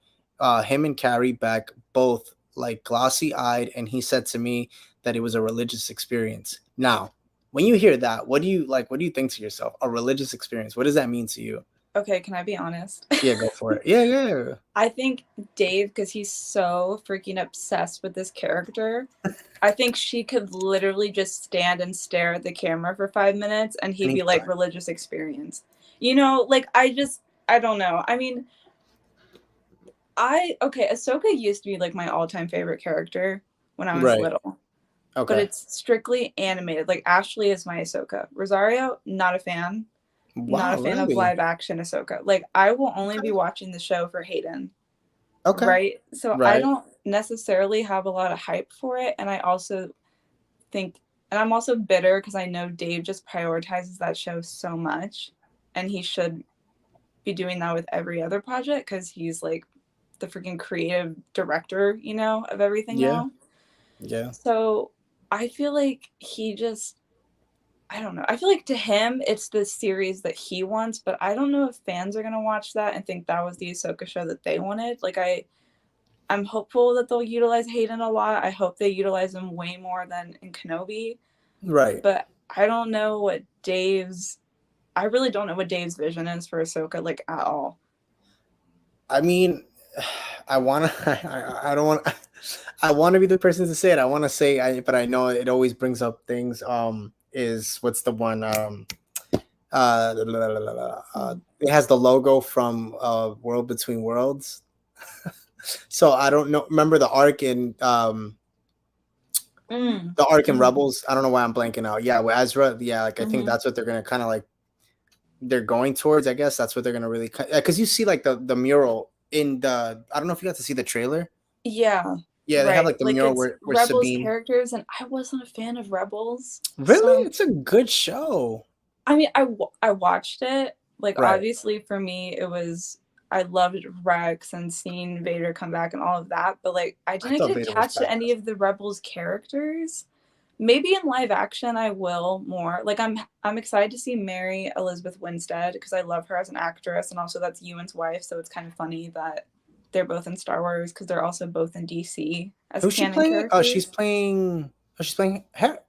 Him and Carrie Beck both like glossy eyed, and he said to me that it was a religious experience. Now, when you hear that, what do you like? What do you think to yourself? A religious experience. What does that mean to you? Okay, can I be honest? Yeah, go for it. Yeah, yeah. I think Dave, because he's so freaking obsessed with this character, I think she could literally just stand and stare at the camera for 5 minutes and he'd be like, Anytime. religious experience. Like, I don't know. I mean, Ahsoka used to be like my all-time favorite character when I was Right. little. Okay. But it's strictly animated. Like, Ashley is my Ahsoka. Rosario, not a fan. Not Wow, a fan of really? live action Ahsoka. Like, I will only be watching the show for Hayden. Okay. Right? So I Right. don't necessarily have a lot of hype for it. And I also think, and I'm also bitter because I know Dave just prioritizes that show so much. And he should be doing that with every other project because he's like the freaking creative director, of everything Yeah. now. Yeah. So I feel like I don't know. I feel like to him, it's the series that he wants, but I don't know if fans are going to watch that and think that was the Ahsoka show that they wanted. Like, I'm hopeful that they'll utilize Hayden a lot. I hope they utilize him way more than in Kenobi. Right. But I don't know what I really don't know what Dave's vision is for Ahsoka, like, at all. I mean, I want to, I don't want, I want to be the person to say it. I want to say, but I know it always brings up things. Is what's the one? It has the logo from World Between Worlds. So I don't know. Remember the arc in Rebels? I don't know why I'm blanking out. Yeah, with Ezra. Yeah, like I think that's what they're gonna kind of like. They're going towards. I guess that's what they're gonna really. Because you see like the mural in the. I don't know if you got to see the trailer. Yeah. Yeah, they have like the mural it's where Rebels Sabine characters, and I wasn't a fan of Rebels. Really, it's a good show. I mean, I watched it. Like, Right. obviously, for me, I loved Rex and seeing Vader come back and all of that. But like, I didn't thought get Vader was attached to badass. any of the Rebels characters. Maybe in live action, I will more. Like, I'm excited to see Mary Elizabeth Winstead because I love her as an actress, and also that's Ewan's wife. So it's kind of funny that they're both in Star Wars because they're also both in DC as Who's she canon playing? characters. She's playing Hera.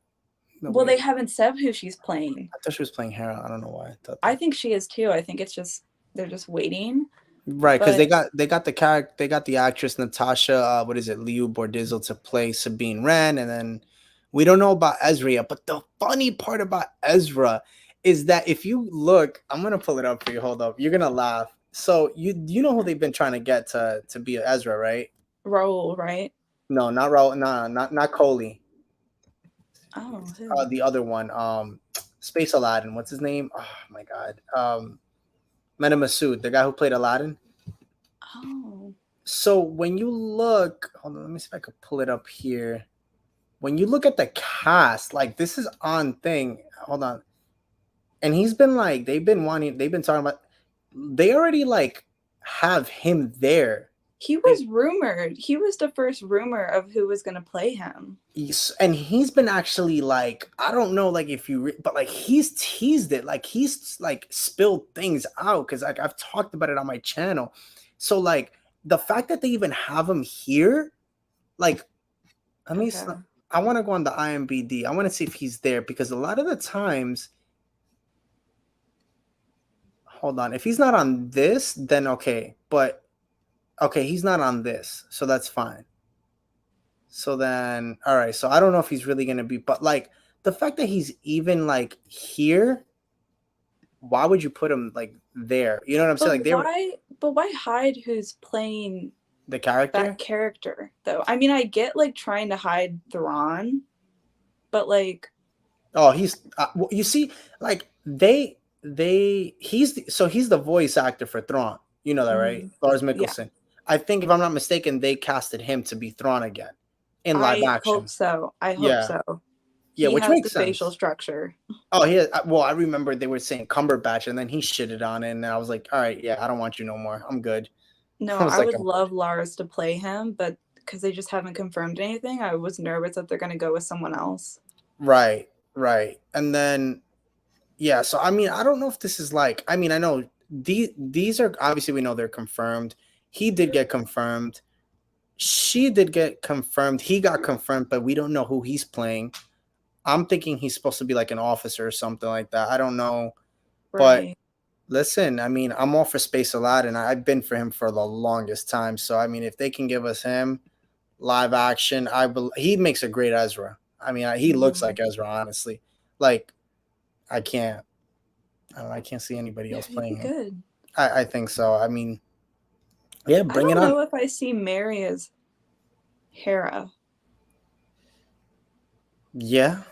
No, well, they haven't said who she's playing. I thought she was playing Hera. I don't know why. I think she is too. I think it's just they're just waiting. Right, because they got the character, they got the actress Natasha. What is it, Liu Bordizel to play Sabine Wren, and then we don't know about Ezra yet. But the funny part about Ezra is that if you look, I'm gonna pull it up for you. Hold up, you're gonna laugh. So you know who they've been trying to get to be Ezra, right? Raul, right? No, not Raul. No, not Coley. Oh, the other one, Space Aladdin. What's his name? Oh my God. Mena Massoud, the guy who played Aladdin. Oh. So when you look, hold on, let me see if I could pull it up here. When you look at the cast, like this is on thing. Hold on. And he's been like, they've been talking about, they already like have him there. He was rumored. He was the first rumor of who was going to play him. And he's been actually like, I don't know, like if you, but like he's teased it, like he's like spilled things out because like I've talked about it on my channel. So like the fact that they even have him here, like, I mean, I want to go on the IMBD. I want to see if he's there because a lot of the times, hold on, if he's not on this, then okay, but okay, he's not on this, so that's fine. So then, all right. So I don't know if he's really gonna be, but like the fact that he's even like here, why would you put him like there? You know what I'm saying? Like why hide who's playing the character? That character, though. I mean, I get like trying to hide Thrawn, but like, oh, he's you see, like he's the voice actor for Thrawn. You know that, right? Lars Mikkelsen. Yeah. I think if I'm not mistaken, they casted him to be Thrawn again. In live action. I hope so. Yeah, he which has makes the sense. Facial structure. Oh, yeah. Well, I remember they were saying Cumberbatch, and then he shitted on it, and I was like, all right, yeah, I don't want you no more. I'm good. No, I would love Lars to play him, but because they just haven't confirmed anything, I was nervous that they're going to go with someone else. Right. And then, yeah, so I mean, I don't know if this is like, I mean, I know these are obviously we know they're confirmed. He did get confirmed. she did get confirmed. He got confirmed, but we don't know who he's playing. I'm thinking he's supposed to be like an officer or something like that. I don't know. But Right. listen, I mean, I'm all for Space Aladdin. I've been for him for the longest time. So I mean, if they can give us him live action, he makes a great Ezra. I mean, he looks like Ezra, honestly. Like, I can't, I don't know, I can't see anybody Yeah, else he'd playing be him. good. I think so. I mean, yeah, I bring it don't on. know if I see Mary as Hera. Yeah.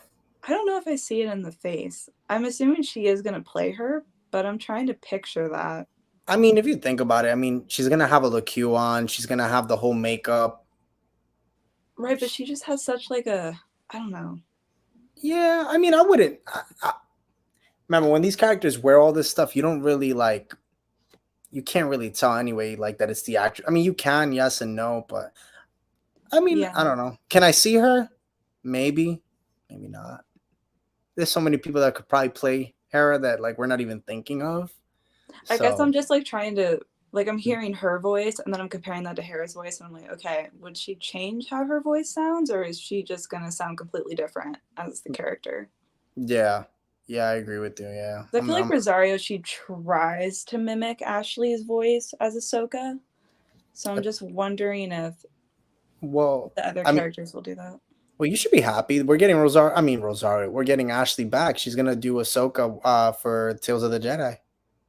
I don't know if I see it in the face. I'm assuming she is going to play her, but I'm trying to picture that. I mean, if you think about it, I mean, she's gonna have a LaQ on. She's gonna have the whole makeup. Right, but she just has such like a, I don't know. Yeah, I mean, I wouldn't. Remember when these characters wear all this stuff, you don't really like. You can't really tell anyway, like that it's the actor. I mean, you can, yes and no, but I mean, Yeah. I don't know. Can I see her? Maybe, maybe not. There's so many people that could probably play Hera that like we're not even thinking of. I guess So I'm just like trying to, like, I'm hearing her voice and then I'm comparing that to Hera's voice. And I'm like, okay, would she change how her voice sounds, or is she just going to sound completely different as the character? yeah, I agree with you. Yeah, I feel like Rosario, she tries to mimic Ashley's voice as Ahsoka. So I'm just wondering if well, the other I mean, characters will do that. well, you should be happy. We're getting Rosario. I mean, Rosario. We're getting Ashley back. She's gonna do Ahsoka for Tales of the Jedi.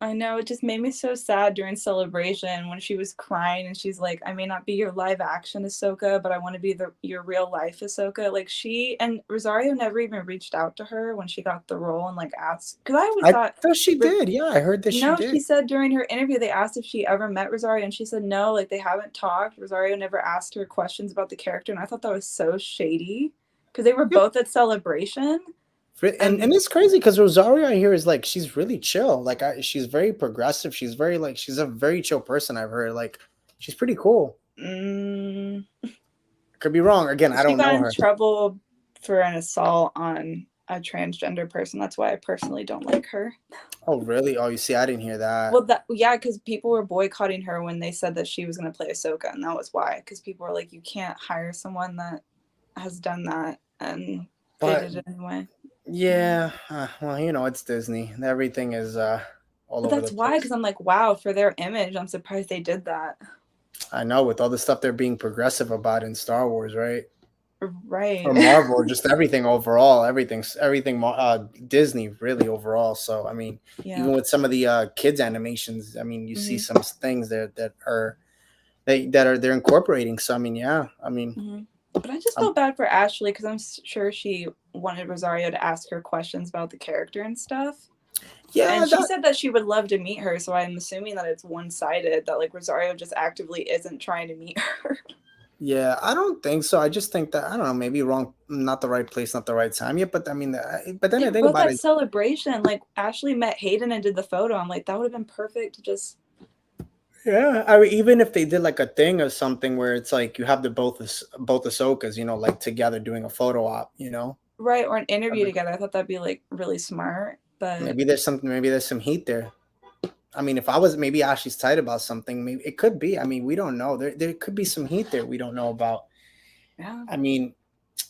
I know, it just made me so sad during Celebration when she was crying and she's like, I may not be your live action Ahsoka, but I want to be your real life Ahsoka. Like, she and Rosario never even reached out to her when she got the role and like asked, because I always I thought she did. Yeah, I heard that she no, did. she said during her interview they asked if she ever met Rosario and she said no, like they haven't talked. Rosario never asked her questions about the character, and I thought that was so shady because they were both at Celebration. And it's crazy because Rosario I hear is like she's really chill. Like she's very progressive. She's very like she's a very chill person. I've heard like she's pretty cool. Could be wrong. Again, I don't know her. She got in trouble for an assault on a transgender person. That's why I personally don't like her. Oh really? Oh, you see, I didn't hear that. Well, yeah, because people were boycotting her when they said that she was going to play Ahsoka, and that was why. Because people were like, you can't hire someone that has done that, and they did it anyway. Yeah, well, you know, it's Disney. Everything is all over the place. That's why, because I'm like, wow, for their image, I'm surprised they did that. I know, with all the stuff they're being progressive about in Star Wars, right? Right. Or Marvel, or just everything overall. Everything Disney, really, overall. So, I mean, even with some of the kids' animations, I mean, you see some things there that they're incorporating. So, I mean, yeah, I mean. But I just feel bad for Ashley because I'm sure she wanted Rosario to ask her questions about the character and stuff. Yeah, and she said that she would love to meet her, so I'm assuming that it's one-sided, that like Rosario just actively isn't trying to meet her. Yeah, I don't think so. I just think that I don't know, maybe wrong, not the right place, not the right time yet. But I mean, but then I think about it. Celebration, like Ashley met Hayden and did the photo. I'm like, that would have been perfect to just. Yeah, I mean, even if they did like a thing or something where it's like you have both Ahsokas, you know, like together doing a photo op, you know, right, or an interview together. I thought that'd be like really smart, but maybe there's some heat there. I mean, if I was maybe Ashley's tight about something, maybe it could be. I mean, we don't know. There could be some heat there we don't know about. Yeah. I mean,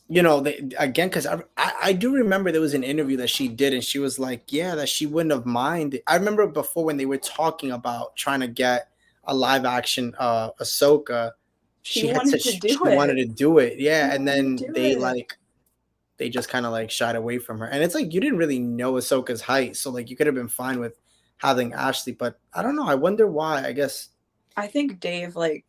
you know, again, because I do remember there was an interview that she did, and she was like, yeah, that she wouldn't have minded. I remember before when they were talking about trying to get a live action Ahsoka, she wanted to do it. Yeah. And then they just kind of like shied away from her. And it's like you didn't really know Ahsoka's height. So like you could have been fine with having Ashley, but I don't know. I wonder why. I guess I think Dave, like,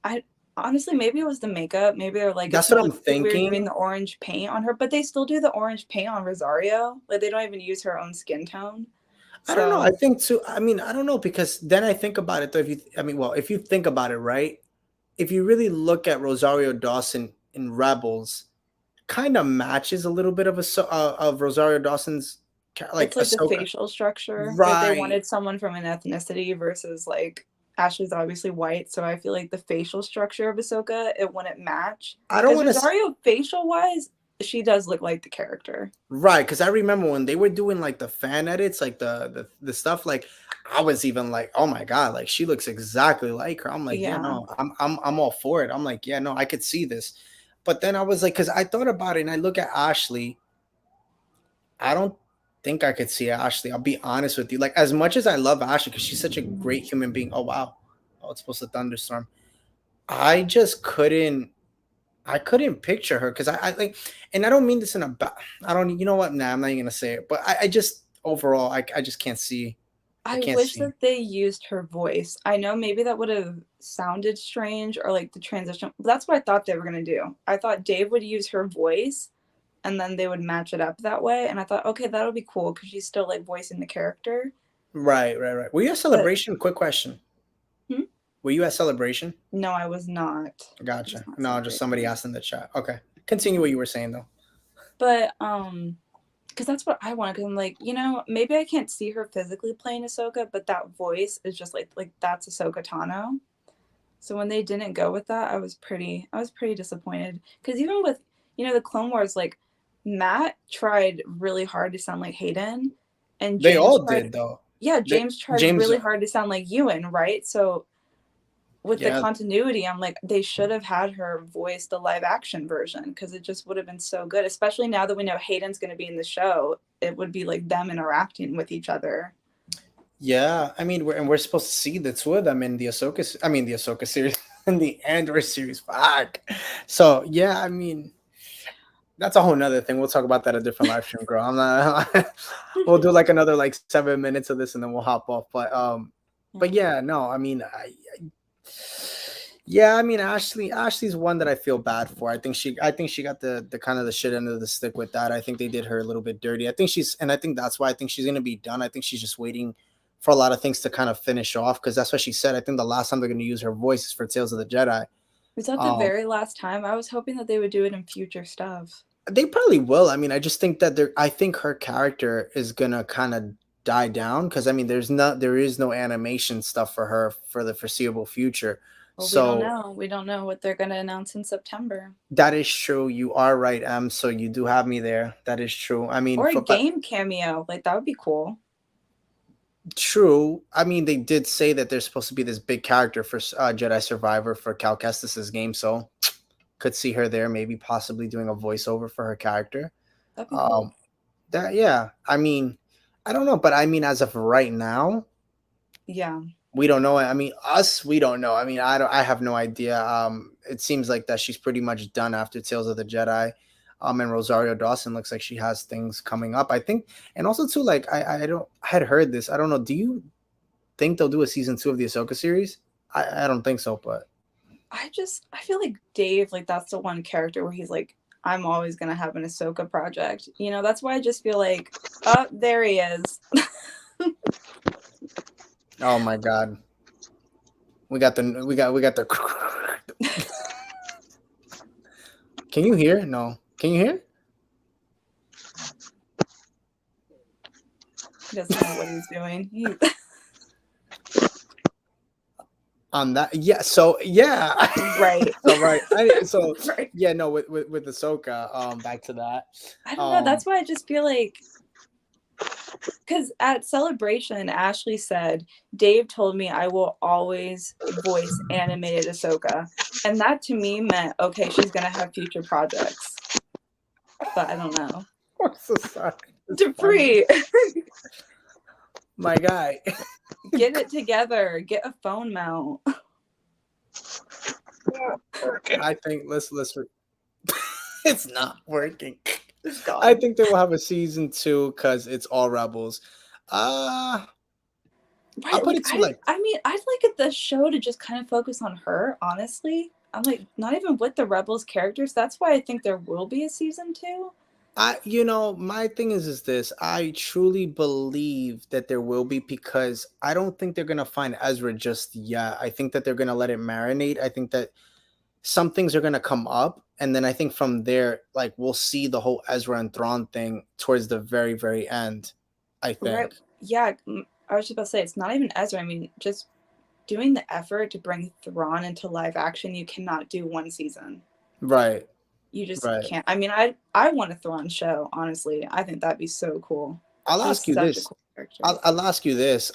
I honestly maybe it was the makeup. Maybe they're like, that's what I'm thinking. We're doing the orange paint on her, but they still do the orange paint on Rosario. Like they don't even use her own skin tone. I don't know. I think too. I mean, I don't know, because then I think about it though. If you think about it, right? If you really look at Rosario Dawson in Rebels, kind of matches a little bit of Rosario Dawson's like it's like the facial structure. Right. Like they wanted someone from an ethnicity versus like Ashley's obviously white, so I feel like the facial structure of Ahsoka, it wouldn't match. I don't want to. Rosario facial wise, she does look like the character. Right, because I remember when they were doing like the fan edits, like the stuff, like I was even like, oh my god, like she looks exactly like her. I'm like, yeah, Yeah. no, I'm all for it. I'm like, yeah, no, I could see this. But then I was like, because I thought about it and I look at Ashley, I don't think I could see Ashley. I'll be honest with you. Like as much as I love Ashley, because she's such a great human being. Oh wow. Oh, it's supposed to thunderstorm. I just couldn't I couldn't picture her because I like, and I don't mean this in a bad. I don't. You know what? Nah, I'm not even gonna say it. But I just overall, I just can't see. I I can't wish see. that they used her voice. I know maybe that would have sounded strange or like the transition. That's what I thought they were going to do. I thought Dave would use her voice and then they would match it up that way. And I thought, okay, that'll be cool because she's still like voicing the character. Right, right, right. Were you at But Celebration? Quick question. hmm? Were you at Celebration? No, I was not. I was Gotcha. not No, just celebrating. somebody asked in the chat. Okay, continue what you were saying though. But because that's what I want. Because I'm like, maybe I can't see her physically playing Ahsoka, but that voice is just like that's Ahsoka Tano. So when they didn't go with that, I was pretty disappointed. Because even with the Clone Wars, like Matt tried really hard to sound like Hayden, and They James all tried. did though. Yeah, They, James tried James, really hard to sound like Ewan, right? So with the yeah, continuity, I'm like, they should have had her voice the live action version because it just would have been so good. Especially now that we know Hayden's going to be in the show, it would be like them interacting with each other. yeah. I mean, we're supposed to see the two of them in the Ahsoka. I mean, the Ahsoka series and the Andor series. Fuck. So yeah, I mean, that's a whole nother thing. We'll talk about that a different live stream, girl. I'm not. We'll do like another like 7 minutes of this, and then we'll hop off. But yeah, no. I mean, yeah, I mean, Ashley's one that I feel bad for. I think she got the kind of the shit end of the stick with that. I think they did her a little bit dirty. I think that's why I think she's gonna be done. I think she's just waiting for a lot of things to kind of finish off because that's what she said. I think the last time they're gonna use her voice is for Tales of the Jedi. Was that the Um, very last time? I was hoping that they would do it in future stuff. They probably will. I mean, I just think that I think her character is gonna kind of die down because I mean, there is no animation stuff for her for the foreseeable future. Well, we don't So know. We don't know what they're going to announce in September. that is true. You are right, Em. So you do have me there. That is true. I mean, Or a but game cameo. Like, that would be cool. true. I mean, they did say that there's supposed to be this big character for Jedi Survivor for Cal Kestis's game, so could see her there, maybe possibly doing a voiceover for her character. That'd be cool. That yeah. I mean, I don't know, but I mean, as of right now, Yeah. we don't know. I mean, we don't know. I mean, I have no idea. It seems like that she's pretty much done after Tales of the Jedi. And Rosario Dawson looks like she has things coming up. I think, and also too, like I don't I had heard this. I don't know. Do you think they'll do a season 2 of the Ahsoka series? I don't think so, but I feel like Dave, like, that's the one character where he's like, I'm always going to have an Ahsoka project. That's why I just feel like, oh, there he is. oh my god, we got the. Can you hear? No. Can you hear? He doesn't know what he's doing. On that, yeah. So yeah, Right. so right. Right. Yeah. No, with Ahsoka. Back to that. I don't know. That's why I just feel like, because at Celebration, Ashley said, Dave told me I will always voice animated Ahsoka. And that to me meant, okay, she's going to have future projects. But I don't know. I'm so sorry. Dupree, My guy. get it together. Get a phone mount. I think let's it's not working. God. I think they will have a season 2 because it's all Rebels. Right, I'll put it to I mean, I'd like the show to just kind of focus on her, honestly. I'm like, not even with the Rebels characters. That's why I think there will be a season 2. My thing is this. I truly believe that there will be because I don't think they're gonna find Ezra just yet. I think that they're gonna let it marinate. I think that some things are gonna come up, and then I think from there, like we'll see the whole Ezra and Thrawn thing towards the very, very end. I think. Right. Yeah, I was just about to say, it's not even Ezra. I mean, just doing the effort to bring Thrawn into live action, you cannot do one season. Right. You just Right. can't. I mean, I want a Thrawn show, honestly. I think that'd be so cool. I'll ask you this. I'll ask you this.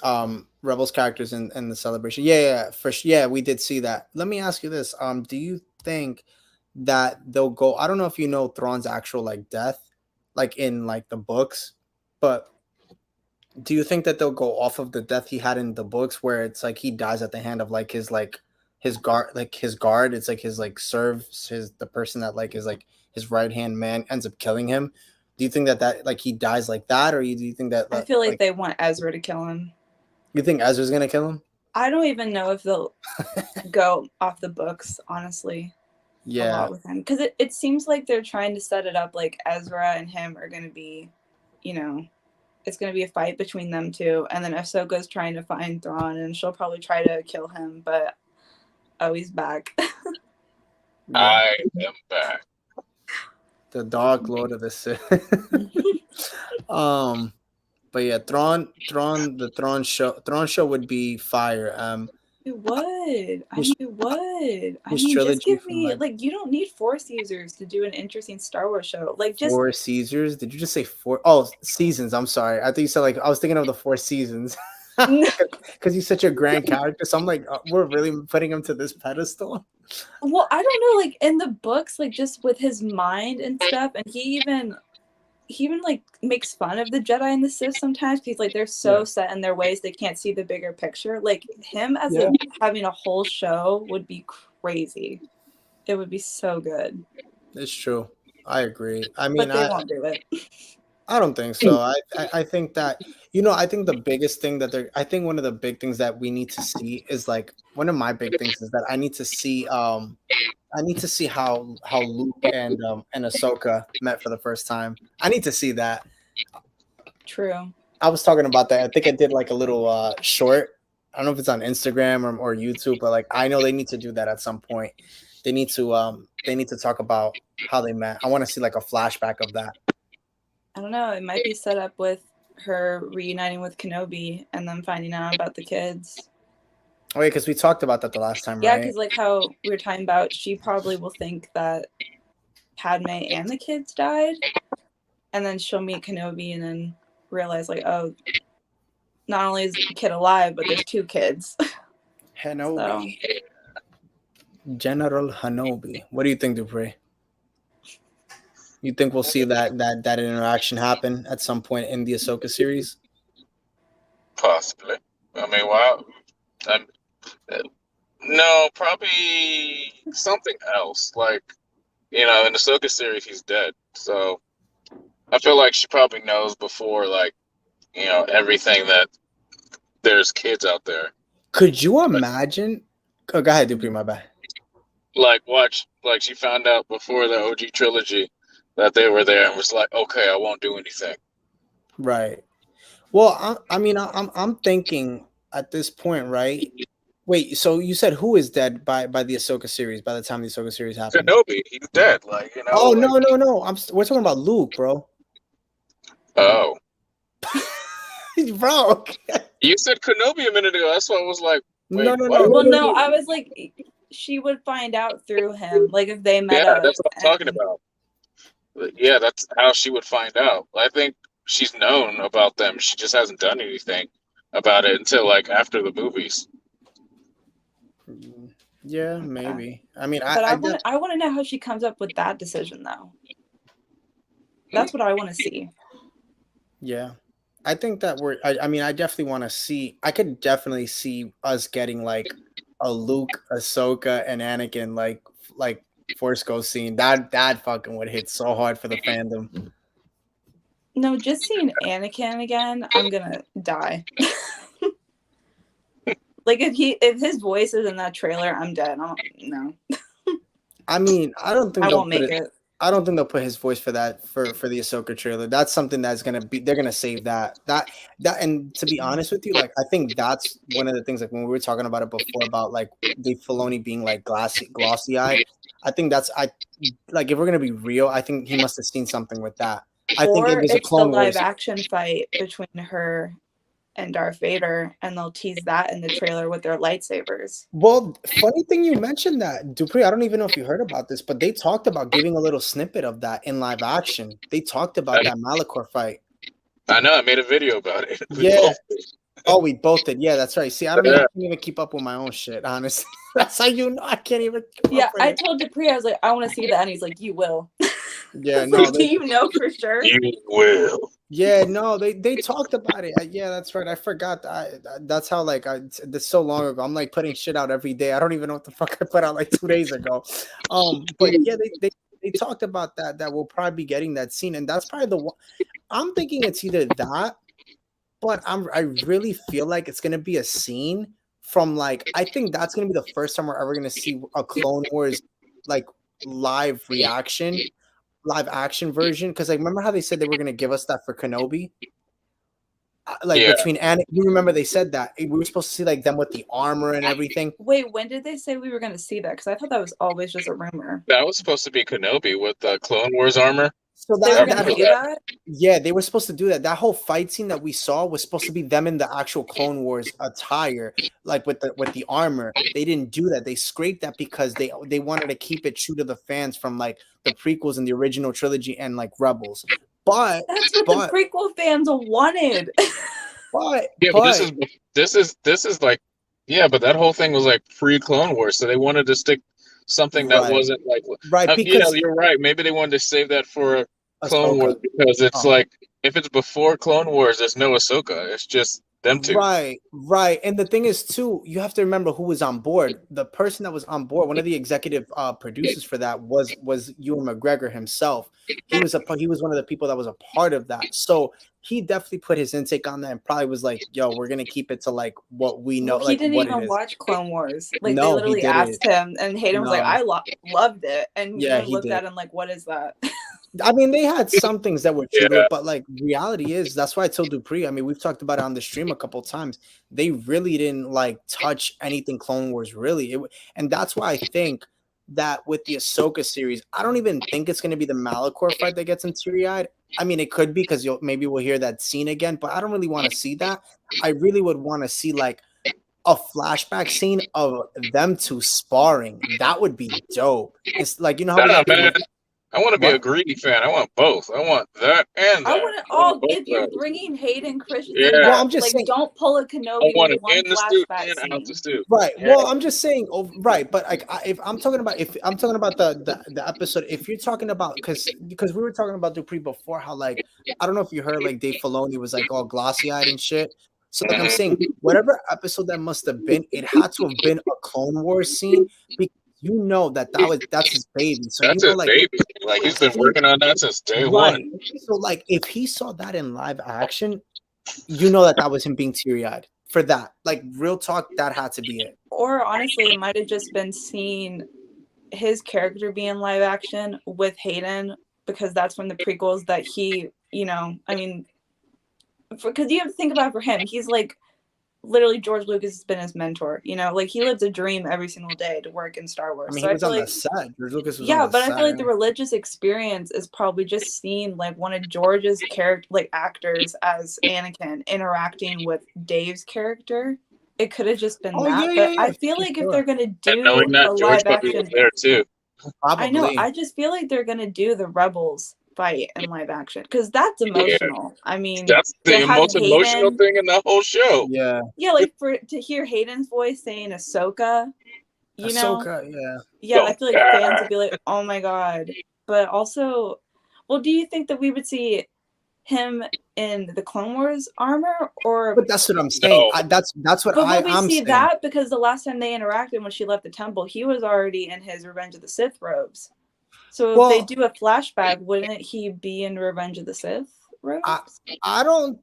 Rebels characters in the celebration. Yeah, yeah, we did see that. Let me ask you this. Do you think that they'll go? I don't know if you know Thrawn's actual like death, like in like the books, but do you think that they'll go off of the death he had in the books, where it's like he dies at the hand of like his guard, like his guard? It's like his like serves his the person that like is like his right hand man ends up killing him. Do you think that like he dies like that, or do you think that I feel like like they want Ezra to kill him. you think Ezra's gonna kill him? I don't even know if they'll go off the books, honestly. A lot with him, because it seems like they're trying to set it up like Ezra and him are going to be, you know, it's going to be a fight between them two, and then Ahsoka's trying to find Thrawn, and she'll probably try to kill him, but he's back. I am back. The Dark Lord of the Sith. But yeah, the Thrawn show would be fire. It would. It would. Just give me like you don't need Force users to do an interesting Star Wars show. Like just Four Caesars. Did you just say four? Oh, seasons. I'm sorry. I thought you said like I was thinking of the Four Seasons. Because he's such a grand character. So I'm like, we're really putting him to this pedestal. Well, I don't know. Like in the books, like just with his mind and stuff, and he even like makes fun of the Jedi and the Sith sometimes because like they're so set in their ways they can't see the bigger picture. Like him as having a whole show would be crazy. It would be so good. It's true. I agree. I mean, but they won't do it. I don't think so. I think that I think the biggest thing that I think one of the big things that we need to see is like one of my big things is that I need to see how Luke and Ahsoka met for the first time. I need to see that. True. I was talking about that. I think I did like a little short. I don't know if it's on Instagram or YouTube, but like I know they need to do that at some point. They need to talk about how they met. I want to see like a flashback of that. I don't know. It might be set up with her reuniting with Kenobi and them finding out about the kids. Oh, yeah, because we talked about that the last time, yeah, right? Yeah, because like how we were talking about, she probably will think that Padme and the kids died, and then she'll meet Kenobi and then realize like, oh, not only is the kid alive, but there's two kids. Kenobi. So. General Kenobi. What do you think, Dupree? You think we'll see that interaction happen at some point in the Ahsoka series? Possibly. I mean, wow. No, probably something else. Like, in the Ahsoka series, he's dead. So I feel like she probably knows before, like, everything that there's kids out there. Could you imagine? Oh, go ahead, Dupree, my bad. Like, she found out before the OG trilogy that they were there and was like, okay, I won't do anything. Right. Well, I'm thinking at this point, right? Wait, so you said who is dead by the Ahsoka series? By the time the Ahsoka series happens, Kenobi, he's dead. Like, Oh no! We're talking about Luke, bro. Oh, bro. You said Kenobi a minute ago. That's why I was like, wait, no. Well, no, I was like, she would find out through him, like if they met. Yeah, that's what I'm talking about. Yeah, that's how she would find out. I think she's known about them. She just hasn't done anything about it until like after the movies. Yeah, maybe. I mean, but I want to know how she comes up with that decision, though. That's what I want to see. Yeah, I think that I definitely want to see. I could definitely see us getting like a Luke, Ahsoka, and Anakin like Force Ghost scene. That fucking would hit so hard for the fandom. No, just seeing Anakin again, I'm gonna die. Like if his voice is in that trailer, I'm dead. No. I mean, I don't think I won't make it. I don't think they'll put his voice for that for the Ahsoka trailer. That's something that's gonna be. They're gonna save that. And to be honest with you, like I think that's one of the things. Like when we were talking about it before about like Dave Filoni being like glossy eyed. I think that's like if we're gonna be real, I think he must have seen something with that. I think it was a Clone Wars. It's the live action fight between her and Darth Vader, and they'll tease that in the trailer with their lightsabers. Well, funny thing you mentioned that, Dupree. I don't even know if you heard about this, but they talked about giving a little snippet of that in live action. They talked about that Malachor fight. I know. I made a video about it. We Yeah. both did. Oh, we both did. Yeah, that's right. See, I can't Yeah. even keep up with my own shit, honestly. That's how you know I can't even keep Yeah, up with I it. told Dupree, I was like, I want to see that, and he's like, you will. Yeah, I was no, like, do you know for sure? You will. yeah, no, they talked about it. Yeah, that's right. I forgot that. That's how like this so long ago. I'm like putting shit out every day. I don't even know what the fuck I put out like 2 days ago. But yeah, they talked about that we'll probably be getting that scene, and that's probably the one. I'm thinking it's either that, but I really feel like it's gonna be a scene from like I think that's gonna be the first time we're ever gonna see a Clone Wars like live reaction, live action version. Because like remember how they said they were gonna give us that for Kenobi? Like Yeah. between you remember they said that we were supposed to see like them with the armor and everything. Wait, when did they say we were going to see that? Because I thought that was always just a rumor. That was supposed to be Kenobi with the Clone Wars armor. So They were that, going to that do that? yeah, they were supposed to do that. That whole fight scene that we saw was supposed to be them in the actual Clone Wars attire, like with the armor. They didn't do that. They scraped that because they wanted to keep it true to the fans from like the prequels and the original trilogy and like Rebels. But That's what the prequel fans wanted. but this is like but that whole thing was like pre-Clone Wars, so they wanted to stick something that Right. wasn't like right because you're right. Maybe they wanted to save that for Clone Ahsoka. Wars because it's Oh. like if it's before Clone Wars, there's no Ahsoka. It's just them two. Right. And the thing is, too, you have to remember who was on board. The person that was on board, one of the executive producers for that was Ewan McGregor himself. He was one of the people that was a part of that. So he definitely put his intake on that and probably was like, "Yo, we're gonna keep it to like what we know." He like didn't what even it is. watch Clone Wars. Like No, they he literally didn't. asked him, and Hayden was like, No. "I loved it," and Yeah, he he looked did. at him like, "What is that?" I mean, they had some things that were true to Yeah. it, but like reality is that's why I told Dupree. I mean, we've talked about it on the stream a couple times. They really didn't like touch anything Clone Wars, really. And that's why I think that with the Ahsoka series, I don't even think it's going to be the Malachor fight that gets him teary-eyed. I mean, it could be because maybe we'll hear that scene again, but I don't really want to see that. I really would want to see like a flashback scene of them two sparring. That would be dope. It's like you know how we Nah, got man. I want to be What? a greedy fan. I want both. I want that and that. I want it all. both If you're sides. bringing Hayden Christensen Yeah. back, Well, I'm just like saying- don't pull a I Kenobi want with it one in the suit flashback and out the scene. suit. Right. Yeah. Well, I'm just saying. Right, but like, if I'm talking about the episode, if you're talking about because we were talking about Dupree before, how like I don't know if you heard like Dave Filoni was like all glossy eyed and shit. So like I'm saying, whatever episode that must have been, it had to have been a Clone Wars scene because you know that's his baby. So That's you know his like baby. Like he's been working on that since day right. one. So like if he saw that in live action, you know that was him being teary eyed for that. Like real talk, that had to be it. Or honestly, it might have just been seeing his character be in live action with Hayden because that's from the prequels that he, I mean, because you have to think about it for him. He's like literally George Lucas has been his mentor. Like he lives a dream every single day to work in Star Wars. I mean, so he was I on feel the like, set. George Lucas was yeah, on the but set. I feel like the religious experience is probably just seeing like one of George's character, like actors as Anakin interacting with Dave's character. It could have just been that, but I feel like if they're gonna do And knowing that a George live probably action, was there too. Probably. I know. I just feel like they're gonna do the Rebels fight in live action because that's emotional. I mean, That's the to have most emotional Hayden- thing in the whole show. Yeah. yeah, like to hear Hayden's voice saying Ahsoka, Ahsoka, yeah. yeah, I feel like fans would be like, oh my god. But also, well, do you think that we would see him in the Clone Wars armor, or But that's what I'm saying. No. That's what but will we I'm see saying. that because the last time they interacted when she left the temple, he was already in his Revenge of the Sith robes. So Well- if they do a flashback, wouldn't he be in Revenge of the Sith robes? I don't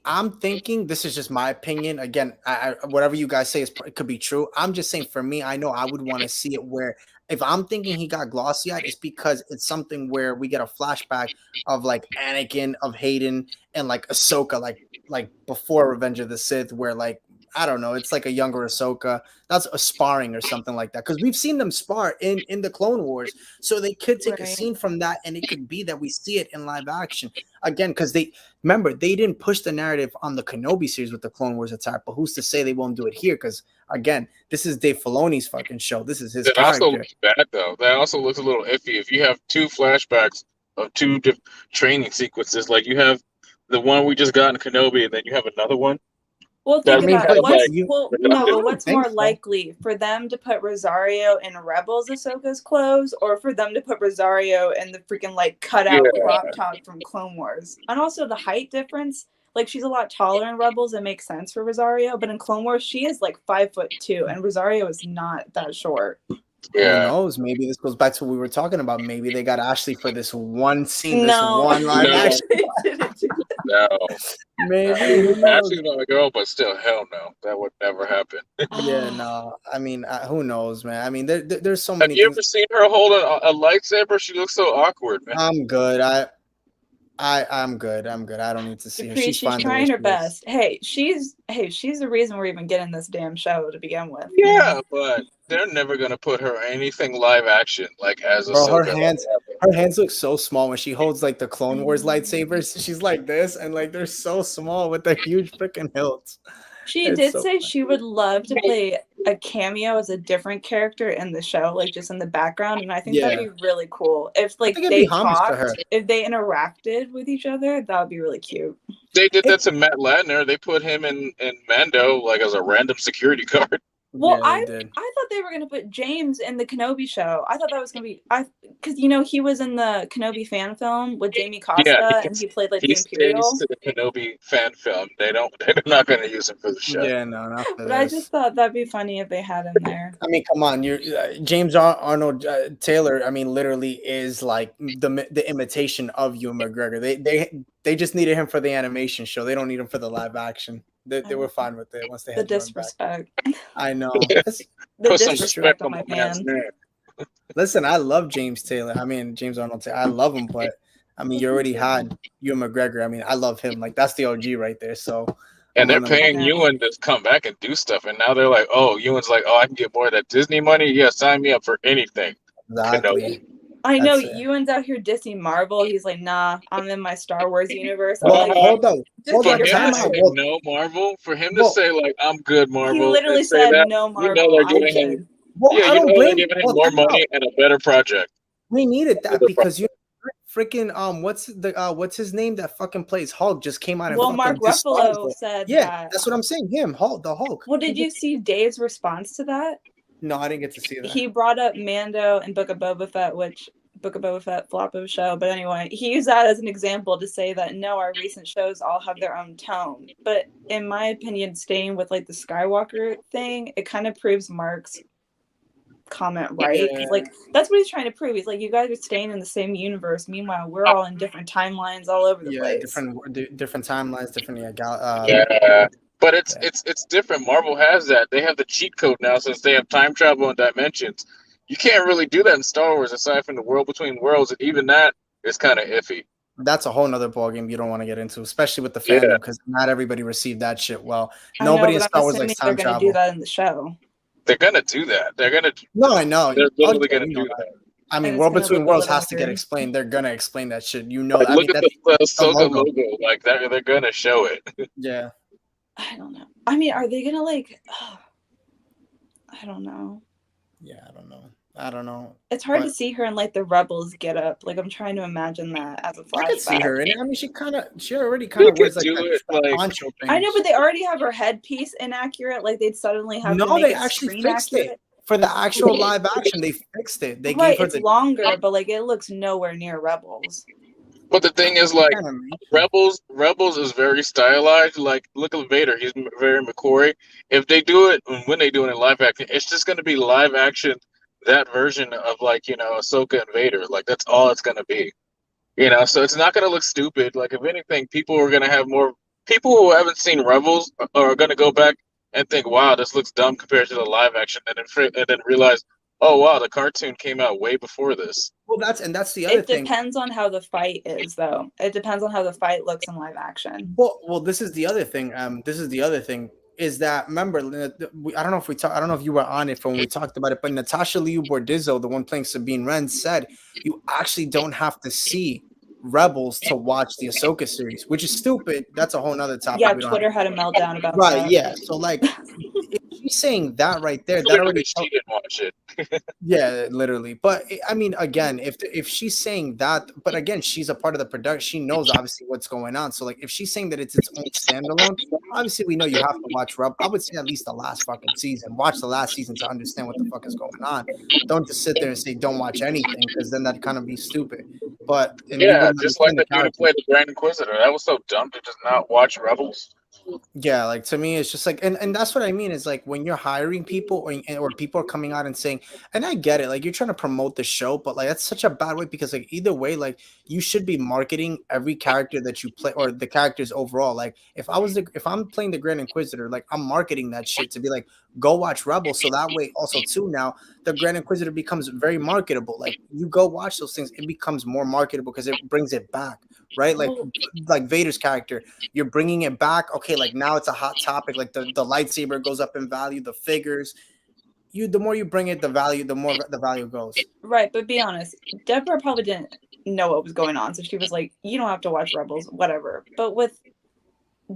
I'm thinking this is just my opinion. Again, I whatever you guys say it could be true. I'm just saying for me, I know I would want to see it where if I'm thinking he got glossy eyed, it's because it's something where we get a flashback of like Anakin, of Hayden, and like Ahsoka, like before Revenge of the Sith, where like I don't know, it's like a younger Ahsoka. That's a sparring or something like that. Because we've seen them spar in the Clone Wars. So they could take a Right. scene from that and it could be that we see it in live action. Again, because they didn't push the narrative on the Kenobi series with the Clone Wars attack, but who's to say they won't do it here? Because again, this is Dave Filoni's fucking show. This is his That also character. looks bad though. That also looks a little iffy. If you have two flashbacks two training sequences. Like you have the one we just got in Kenobi, and then you have another one. Well, That- think I mean, about but it. What's, you- well, I no, but don't what's think more so. likely for them to put Rosario in Rebels Ahsoka's clothes, or for them to put Rosario in the freaking like cutout Yeah. crop top from Clone Wars? And also the height difference. Like she's a lot taller in Rebels. It makes sense for Rosario, but in Clone Wars she is like 5'2", and Rosario is not that short. Who Yeah, knows? Maybe this goes back to what we were talking about. Maybe they got Ashley for this one scene, this No. one live No. action. They didn't do that. no. Maybe. Who knows? Ashley's not a girl, but still, hell no, that would never happen. Yeah, no. I mean, who knows, man? I mean, there's so Have many you things. ever seen her hold a lightsaber? She looks so awkward, man. I'm good. I'm good. I'm good. I don't need to see her. Dupree, She's fine. the way trying her she is. best. Hey, she's the reason we're even getting this damn show to begin with. you know? Yeah, but they're never gonna put her anything live action like as a Bro, her hands look so small when she holds like the Clone Wars lightsabers. She's like this, and like they're so small with the huge freaking hilts. She It's did so say funny. she would love to play a cameo as a different character in the show, like just in the background, and I think that'd be really cool. If like think it'd they be homage to her. talked, if they interacted with each other, that would be really cute. They did that to Matt Ladner. They put him in Mando like as a random security guard. Well, Yeah, they did. I thought they were gonna put James in the Kenobi show. I thought that was gonna be because he was in the Kenobi fan film with Jamie Costa, and he played like He the stays Imperial. to the Kenobi fan film. They're not gonna use him for the show. Yeah, no, not for But I this. just thought that'd be funny if they had him there. I mean, come on, you're James Arnold Taylor. I mean, literally is like the imitation of Ewan McGregor. They just needed him for the animation show. They don't need him for the live action. They were fine with it once they The had Ewan back. disrespect. I know. That's- The Put some disrespect respect on on my my man's man. name. Listen, I love James Taylor. I mean, James Arnold Taylor. I love him, but I mean, you already had Ewan McGregor. I mean, I love him. Like that's the OG right there. So. And they're I'm gonna- paying Ewan to come back and do stuff, and now they're like, "Oh, Ewan's like, oh, I can get more of that Disney money. Yeah, sign me up for anything." Exactly. I know That's it. Ewan's out here dissing Marvel. He's like, nah, I'm in my Star Wars universe. I'm Well, like, hold on. just Hold get on. your For him Time to out. passion. say Well, no Marvel, for him to well, say like, "I'm good, Marvel," He literally and say said that, no you Marvel. know they're I'm giving him, good. well, yeah, I you don't know blame they're giving him well, more time out. money and a better project. We needed that because you freaking what's his name that fucking plays Hulk just came out and Well, fucking Mark despised Ruffalo it. said Yeah, that. that's what I'm saying. Him, Hulk, the Hulk. Well, did you see Dave's response to that? No, I didn't get to see that. He brought up Mando and Book of Boba Fett, which Book of Boba Fett flop of a show. But anyway, he used that as an example to say that no, our recent shows all have their own tone. But in my opinion, staying with like the Skywalker thing, it kind of proves Mark's comment right. 'Cause, like that's what he's trying to prove. He's like, you guys are staying in the same universe. Meanwhile, we're all in different timelines all over the place. different timelines, different Yeah, but it's different. Marvel has that. They have the cheat code now since they have time travel and dimensions. You can't really do that in Star Wars aside from the World Between Worlds, and even that is kind of iffy. That's a whole nother ballgame you don't want to get into, especially with the Yeah. fandom, because not everybody received that shit well. I know, Nobody in but Star I'm Wars assuming likes they're time gonna travel. do that in the show. They're gonna do that. No, I know. They're literally Okay, gonna you know do that. that. I And mean, it's World gonna Between look a Worlds little has to get weird. explained. They're gonna explain that shit. You know Like, that. I look mean, at that's the Ahsoka logo. logo. Like that, they're gonna show it. Yeah. I don't know. I mean, are they gonna like? I don't know. Yeah, I don't know. It's hard to But- see her in like the Rebels get up. Like I'm trying to imagine that as a flashback. I could see her in it. I mean, she already They kind of could wears like do that it, like- poncho thing. I know, but they already have her headpiece inaccurate. Like they'd suddenly have No, to make they it actually screen fixed accurate. it. For the actual live action, they fixed it. They Right, gave her it's the longer, but like it looks nowhere near Rebels. But the thing is, like, animation. Rebels is very stylized. Like, look at Vader; he's very McCoy. If they do it, when they do it in live action, it's just gonna be live action. That version of Ahsoka and Vader. Like that's all it's gonna be. So it's not gonna look stupid. Like if anything, people are gonna have more. People who haven't seen Rebels are gonna go back and think, "Wow, this looks dumb compared to the live action," and then realize, "Oh wow, the cartoon came out way before this." Well, that's the other It thing. depends on how the fight is, though. It depends on how the fight looks in live action. Well, this is the other thing. Is that remember? I don't know if I don't know if you were on it when we talked about it, but Natasha Liu Bordizzo, the one playing Sabine Wren, said you actually don't have to see Rebels to watch the Ahsoka series, which is stupid. That's a whole nother topic. Yeah, we don't Twitter have had a meltdown about Right, that. yeah. So like, if she's saying that right there, that Clearly, already she didn't watch it. Yeah, literally. But I mean, again, if she's saying that, but again, she's a part of the production. She knows obviously what's going on. So like, if she's saying that it's its own standalone, obviously we know you have to watch Rub. I would say at least the last fucking season. Watch the last season to understand what the fuck is going on. Don't just sit there and say don't watch anything, because then that kind of be stupid. But and you Yeah, wouldn't just like understand the dude who character. played the Grand Inquisitor. That was so dumb to just not watch Rebels. Yeah, like to me, it's just like, and that's what I mean is like when you're hiring people or people are coming out and saying, and I get it, like you're trying to promote the show, but like that's such a bad way because like either way, like you should be marketing every character that you play or the characters overall. Like if I'm playing the Grand Inquisitor, like I'm marketing that shit to be like, go watch Rebels, so that way also too now the Grand Inquisitor becomes very marketable. Like you go watch those things, it becomes more marketable because it brings it back, right? Like Vader's character. You're bringing it back. Okay, like now it's a hot topic. Like the lightsaber goes up in value, the figures. The more you bring it, the more the value goes. Right, but be honest, Deborah probably didn't know what was going on, so she was like, "You don't have to watch Rebels, whatever." But with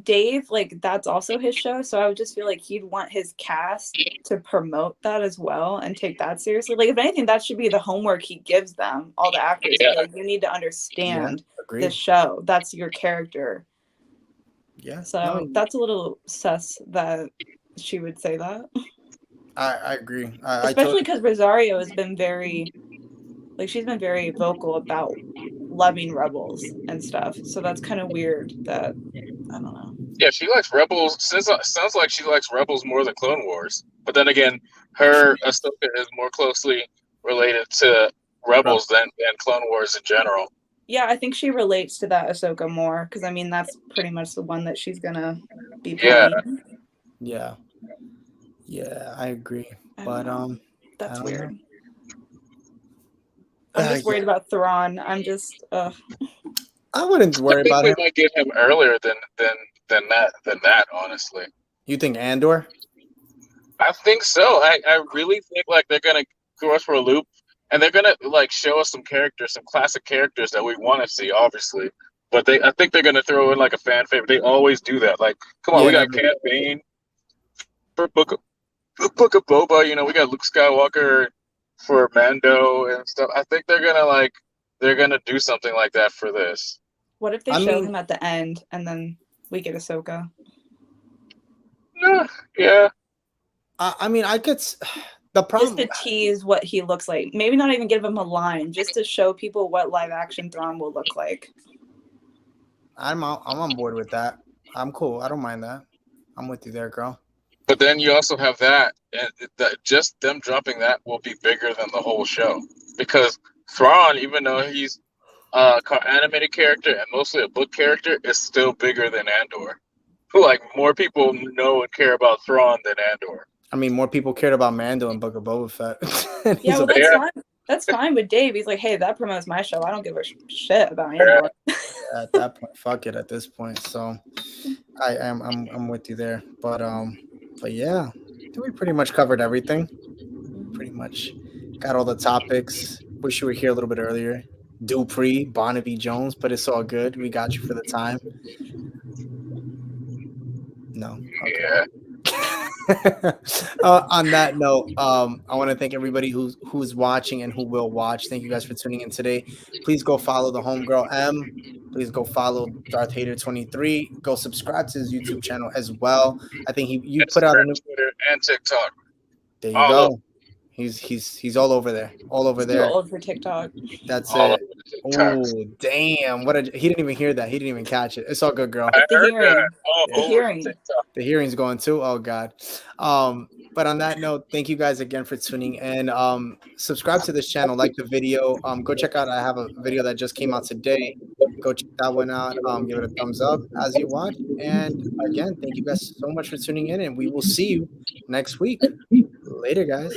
Dave, like that's also his show, so I would just feel like he'd want his cast to promote that as well and take that seriously. Like if anything, that should be the homework he gives them, all the actors. Yeah. Like you need to understand Agreed. this show. That's your character. Yeah. So No, that's a little sus that she would say that. I agree. Especially because Rosario has been she's been very vocal about loving Rebels and stuff. So that's kind of weird that, I don't know. Yeah, she likes Rebels. Sounds like she likes Rebels more than Clone Wars. But then again, her Ahsoka is more closely related to Rebels than Clone Wars in general. Yeah, I think she relates to that Ahsoka more because I mean that's pretty much the one that she's gonna be playing. Yeah, I agree. But that's I don't weird. know. I'm just worried about Thrawn. I'm just I wouldn't worry I think about we him. might get him earlier than that. Honestly, You think Andor? I think so. I really think like they're gonna throw us for a loop, and they're gonna like show us some characters, some classic characters that we want to see, obviously. But I think they're gonna throw in like a fan favorite. They always do that. Like, come on, we got Cad Bane for Book of Boba. You know, we got Luke Skywalker for Mando and stuff. I think they're gonna do something like that for this. What if they show him at the end and then we get Ahsoka? Yeah. I mean, I could. The problem just to tease what he looks like. Maybe not even give him a line, just to show people what live action Thrawn will look like. I'm on board with that. I'm cool. I don't mind that. I'm with you there, girl. But then you also have that, and just them dropping that will be bigger than the whole show, because Thrawn, even though he's an animated character and mostly a book character, is still bigger than Andor. Like more people know and care about Thrawn than Andor. I mean, more people cared about Mando and Book of Boba Fett. Yeah, well, that's fine. That's fine with Dave. He's like, hey, that promotes my show. I don't give a shit about Andor. At that point, fuck it. At this point, so I'm with you there. But yeah, we pretty much covered everything. Pretty much got all the topics. Wish you were here a little bit earlier. Dupree, Barnaby Jones, but it's all good. We got you for the time. No. Okay. Yeah. On that note, I want to thank everybody who's watching and who will watch. Thank you guys for tuning in today. Please go follow the homegirl M. Please go follow Darth Hater 23. Go subscribe to his YouTube channel as well. I think you put out a new Twitter and TikTok. There you go. He's all over there. All over there. Too old for TikTok. That's it. Oh, damn. He didn't even hear that. He didn't even catch it. It's all good, girl. The hearing. The hearing's going too. Oh God. But on that note, thank you guys again for tuning in. Subscribe to this channel, like the video. Go check out. I have a video that just came out today. Go check that one out. Give it a thumbs up as you watch. And again, thank you guys so much for tuning in, and we will see you next week. Later, guys.